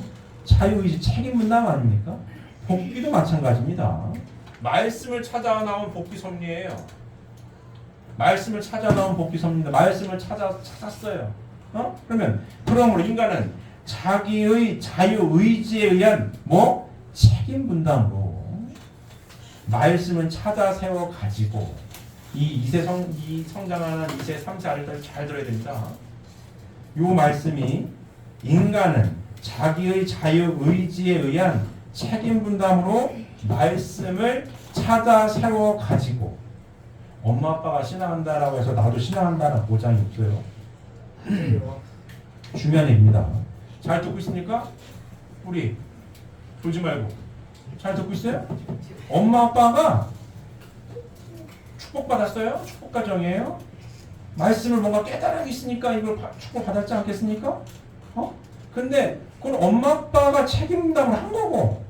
자유의지 책임 분담 아닙니까? 복귀도 마찬가지입니다. 말씀을 찾아 나온 복귀 섭리예요. 말씀을 찾아 나온 복귀 섭리입니다. 말씀을 찾았어요. 그러므로 인간은 자기의 자유 의지에 의한 책임 분담으로 말씀을 찾아 세워 가지고 이 성장하는 2세, 3세 아들들 잘 들어야 됩니다. 이 말씀이 인간은 자기의 자유 의지에 의한 책임 분담으로 말씀을 찾아 세워 가지고 엄마 아빠가 신앙한다라고 해서 나도 신앙한다는 보장이 없어요. 중요한 얘기입니다. 잘 듣고 있습니까? 우리 졸지 말고 잘 듣고 있어요? 엄마 아빠가 축복받았어요? 축복가정이에요? 말씀을 뭔가 깨달음이 있으니까 이걸 축복받았지 않겠습니까? 근데 그건 엄마 아빠가 책임감을 한 거고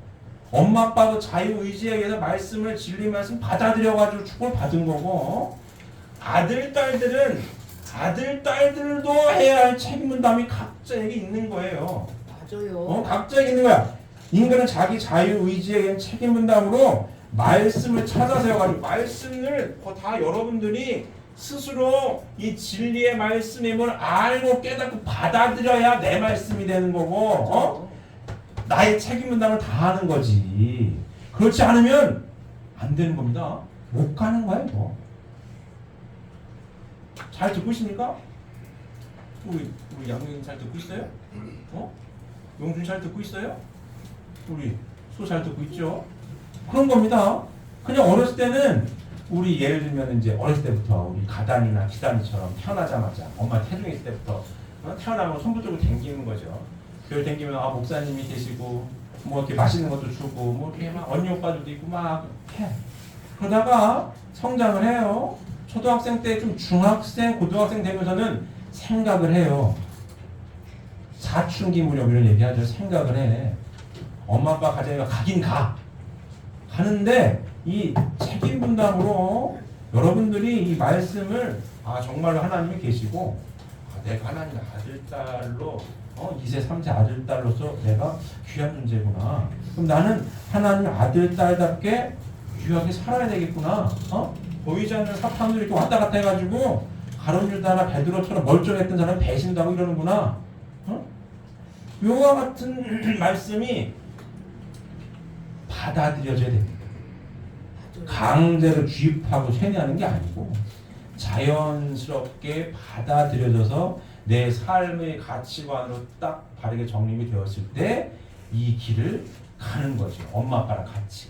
엄마 아빠도 자유의지에 의해서 말씀을 진리 말씀 받아들여가지고 축복을 받은 거고 아들 딸들도 해야 할 책임 분담이 각자에게 있는 거예요. 맞아요. 각자에게 있는 거야. 인간은 자기 자유의지에 의한 책임 분담으로 말씀을 찾아 세워가지고 말씀을 다 여러분들이 스스로 이 진리의 말씀임을 알고 깨닫고 받아들여야 내 말씀이 되는 거고 나의 책임 분담을 다 하는 거지. 그렇지 않으면 안 되는 겁니다. 못 가는 거야 이거. 잘 듣고 있습니까? 우리 양용이 잘 듣고 있어요? 용준 잘 듣고 있어요? 우리 소 잘 듣고 있죠? 그런 겁니다. 그냥 어렸을 때는 우리 예를 들면 이제 어렸을 때부터 우리 가단이나 기단이처럼 태어나자마자 엄마 태중에 있을 때부터 태어나면 손 붙들고 댕기는 거죠. 그걸 댕기면 목사님이 계시고 뭐 이렇게 맛있는 것도 주고 뭐 이렇게 막 언니 오빠들도 있고 막 해. 그러다가 성장을 해요. 초등학생 때 좀 중학생, 고등학생 되면서는 생각을 해요. 사춘기 무렵 이런 얘기하죠. 생각을 해. 엄마 아빠 가정에 가긴 가는데 이 책임 분담으로 여러분들이 이 말씀을 정말로 하나님이 계시고 내가 하나님 아들딸로 2세 3세 아들딸로서 내가 귀한 존재구나. 그럼 나는 하나님 아들딸답게 귀하게 살아야 되겠구나. 보이지 않는 사탄들이 이렇게 왔다 갔다 해가지고 가론 유다나 베드로처럼 멀쩡했던 사람이 배신도 하고 이러는구나. 요와 같은 말씀이 받아들여져야 됩니다. 강제로 주입하고 세뇌하는 게 아니고 자연스럽게 받아들여져서 내 삶의 가치관으로 딱 바르게 정립이 되었을 때 이 길을 가는 거죠. 엄마 아빠랑 같이.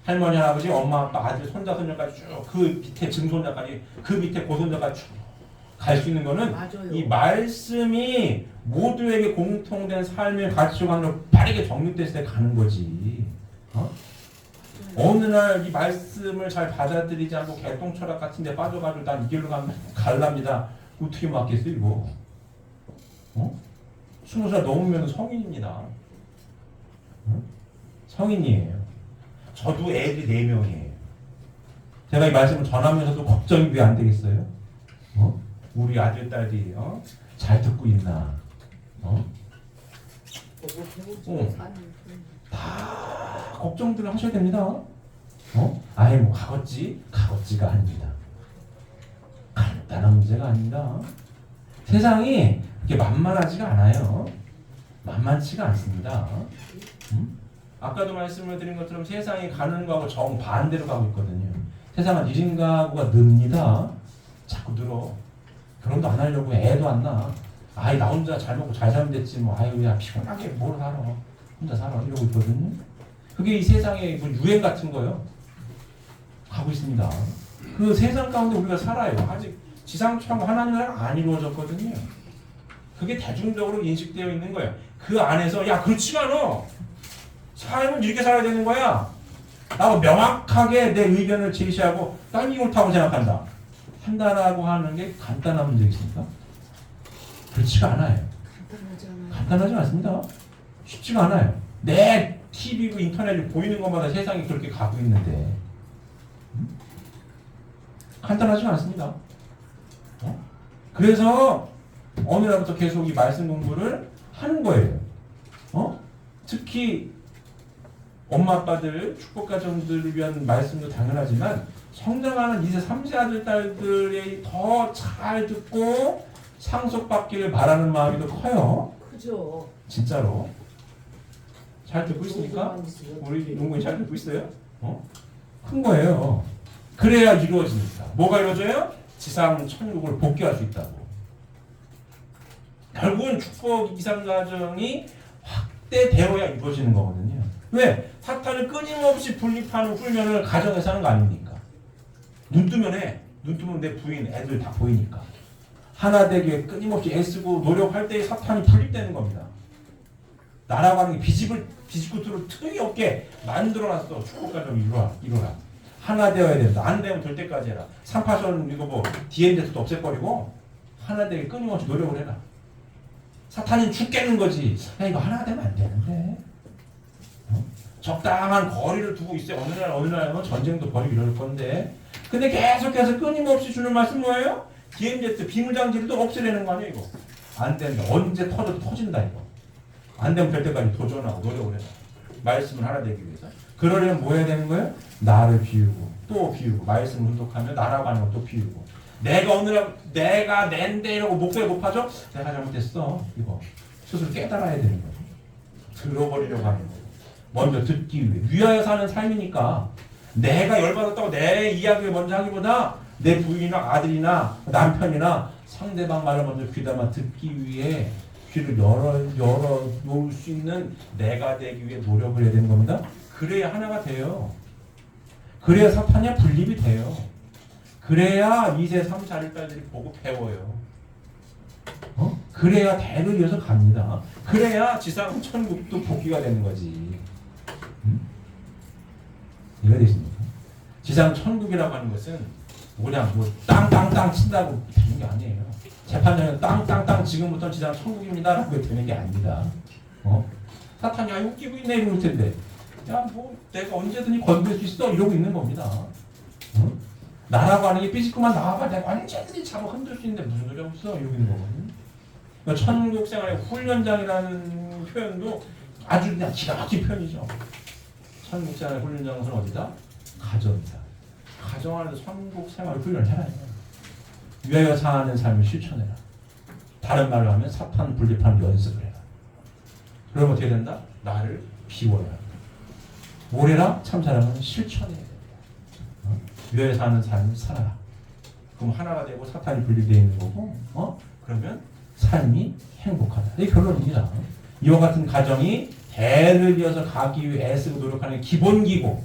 할머니 할아버지 엄마 아빠 아들 손자 손녀까지 쭉 그 밑에 증손자까지 그 밑에 고손자까지 쭉 갈 수 있는 거는 맞아요. 이 말씀이 모두에게 공통된 삶의 가치관으로 빠르게 정립됐을 때 가는 거지. 어느 날 이 말씀을 잘 받아들이지 않고 개똥철학 같은 데 빠져가지고 난 이 길로 가면 갈랍니다. 어떻게 맞겠어 이거? 20살 넘으면 성인입니다. 성인이에요. 저도 애들이 4명이에요. 제가 이 말씀을 전하면서도 걱정이 왜 안 되겠어요? 우리 아들, 딸이 잘 듣고 있나? 다 걱정들을 하셔야 됩니다. 아예 뭐 가것지가 아닙니다. 간단한 문제가 아닙니다. 세상이 그렇게 만만하지가 않아요. 만만치가 않습니다. 아까도 말씀을 드린 것처럼 세상이 가는 거하고 정반대로 가고 있거든요. 세상은 1인 가구가 늡니다. 자꾸 늘어. 결혼도 안 하려고 애도 안 낳아. 아이 나 혼자 잘 먹고 잘 살면 됐지 뭐. 아유 야 피곤하게 뭘 살아. 혼자 살아 이러고 있거든요. 그게 이 세상의 뭐 유행 같은 거요. 가고 있습니다. 그 세상 가운데 우리가 살아요. 아직 지상천국 하나님이랑 안 이루어졌거든요. 그게 대중적으로 인식되어 있는 거예요. 그 안에서 야 그렇지가 않아. 삶은 이렇게 살아야 되는 거야. 나도 명확하게 내 의견을 제시하고 난 이게 옳다고 생각한다. 한다라고 하는 게 간단한 문제겠습니까? 그렇지가 않아요. 간단하지 않습니다. 쉽지가 않아요. 내 TV고 인터넷이 보이는 것마다 세상이 그렇게 가고 있는데 간단하지 않습니다. 그래서 어느 날부터 계속 이 말씀 공부를 하는 거예요. 특히 엄마 아빠들 축복 가정들을 위한 말씀도 당연하지만 성장하는 2세 3세 아들 딸들이 더 잘 듣고 상속받기를 바라는 마음이 더 커요. 그죠. 진짜로 잘 듣고 있습니까? 우리 농구인 잘 듣고 있어요? 큰 거예요. 그래야 이루어지니까. 뭐가 이루어져요? 지상 천국을 복귀할 수 있다고. 결국은 축복 이상 가정이 확대되어야 이루어지는 거거든요. 왜? 사탄을 끊임없이 분립하는 훈련을 가정에서 하는 거 아닙니까? 눈 뜨면 해. 눈 뜨면 내 부인, 애들 다 보이니까. 하나 되게 끊임없이 애쓰고 노력할 때 사탄이 분립되는 겁니다. 나라고 하는 게 비집구트로 틈이 없게 만들어놨어. 축복가정 이루어라. 하나 되어야 된다. 안 되면 될 때까지 해라. 3파선 이거 뭐 DNZ도 없애버리고 하나 되게 끊임없이 노력을 해라. 사탄이 죽겠는 거지. 야 이거 하나 되면 안 되는데. 적당한 거리를 두고 있어요. 어느 날 전쟁도 벌이고 이럴 건데. 근데 계속해서 끊임없이 주는 말씀 뭐예요? DNZ 비무장지를 또 없애려는 거 아니에요 이거. 안 된다. 언제 터져도 터진다 이거. 안 되면 될 때까지 도전하고 노력을 해라. 말씀을 하나 되기 위해서. 그러려면 뭐 해야 되는 거예요? 나를 비우고 또 비우고 말씀을 훈독하며 나라고 하는 것도 비우고 내가 오늘 내가 낸데 이러고 목소리 높아져? 내가 잘못했어. 이거 스스로 깨달아야 되는 거죠. 들어버리려고 하는 거예요. 먼저 듣기 위해. 위하여 사는 삶이니까 내가 열받았다고 내 이야기를 먼저 하기보다 내 부인이나 아들이나 남편이나 상대방 말을 먼저 귀담아 듣기 위해 귀를 열어 놓을 수 있는 내가 되기 위해 노력을 해야 되는 겁니다. 그래야 하나가 돼요. 그래야 사탄이 분립이 돼요. 그래야 2세, 3세 아들 딸들이 보고 배워요. 그래야 대를 이어서 갑니다. 그래야 지상 천국도 복귀가 되는 거지. 이해가 되십니까? 지상 천국이라고 하는 것은 그냥 뭐 땅땅땅 친다고 되는 게 아니에요. 재판장은 땅땅땅 지금부터 지상 천국입니다라고 되는 게 아닙니다. 사탄이 웃기고 있네 이럴 텐데 야 뭐 내가 언제든지 건들 수 있어 이러고 있는 겁니다. 나라고 하는 게 삐지고만 나와봐 내가 언제든지 잡아 흔들 수 있는데 무슨 소리 없어 이러고 있는 거거든요. 그러니까 천국 생활의 훈련장이라는 표현도 아주 그냥 기가 막힌 표현이죠. 천국 생활의 훈련장은 어디다? 가정이다. 가정 안에서 천국 생활 훈련을 해라. 위하여 사는 삶을 실천해라. 다른 말로 하면 사탄 분립하는 연습을 해라. 그러면 어떻게 된다? 나를 비워야 한다. 뭐래라? 참사랑은 실천해야 된다. 위하여 사는 삶을 살아라. 그럼 하나가 되고 사탄이 분리되어 있는 거고 그러면 삶이 행복하다. 이게 결론입니다. 이와 같은 가정이 대를 이어서 가기 위해 애쓰고 노력하는 기본기고,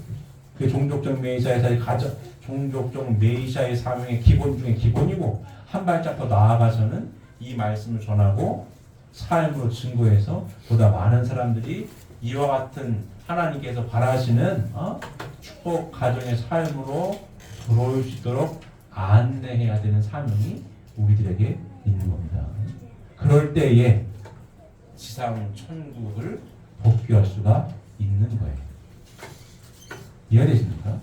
그 종족적 메시아의 가정, 종족적 메시아의 사명의 기본 중에 기본이고, 한 발짝 더 나아가서는 이 말씀을 전하고 삶으로 증거해서 보다 많은 사람들이 이와 같은 하나님께서 바라시는 축복 가정의 삶으로 들어올 수 있도록 안내해야 되는 사명이 우리들에게 있는 겁니다. 그럴 때에 지상 천국을 복귀할 수가 있는 거예요. 이해되십니까?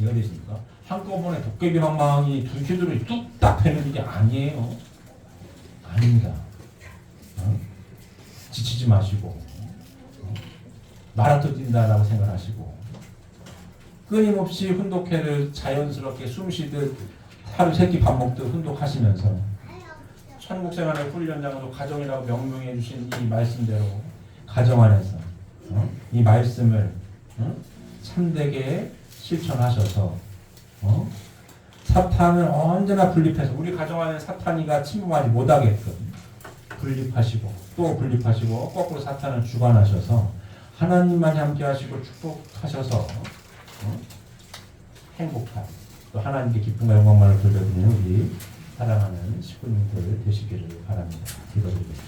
이해되십니까? 한꺼번에 도깨비 방망이 두 휘두르기 뚝딱 되는 게 아니에요. 아닙니다. 지치지 마시고 마라톤 뛴다라고 생각하시고 끊임없이 훈독회를 자연스럽게 숨쉬듯 하루 세 끼 밥 먹듯 훈독하시면서 천국생활의 훈련장으로 가정이라고 명명해 주신 이 말씀대로 가정 안에서 이 말씀을 참되게 실천하셔서 사탄을 언제나 분립해서 우리 가정 안에 사탄이가 침범하지 못하게끔 분립하시고 또 분립하시고 거꾸로 사탄을 주관하셔서 하나님만이 함께 하시고 축복하셔서 행복한 또 하나님께 기쁨과 영광만을 돌려드리는 우리 사랑하는 식구님들 되시기를 바랍니다. 기도드립니다.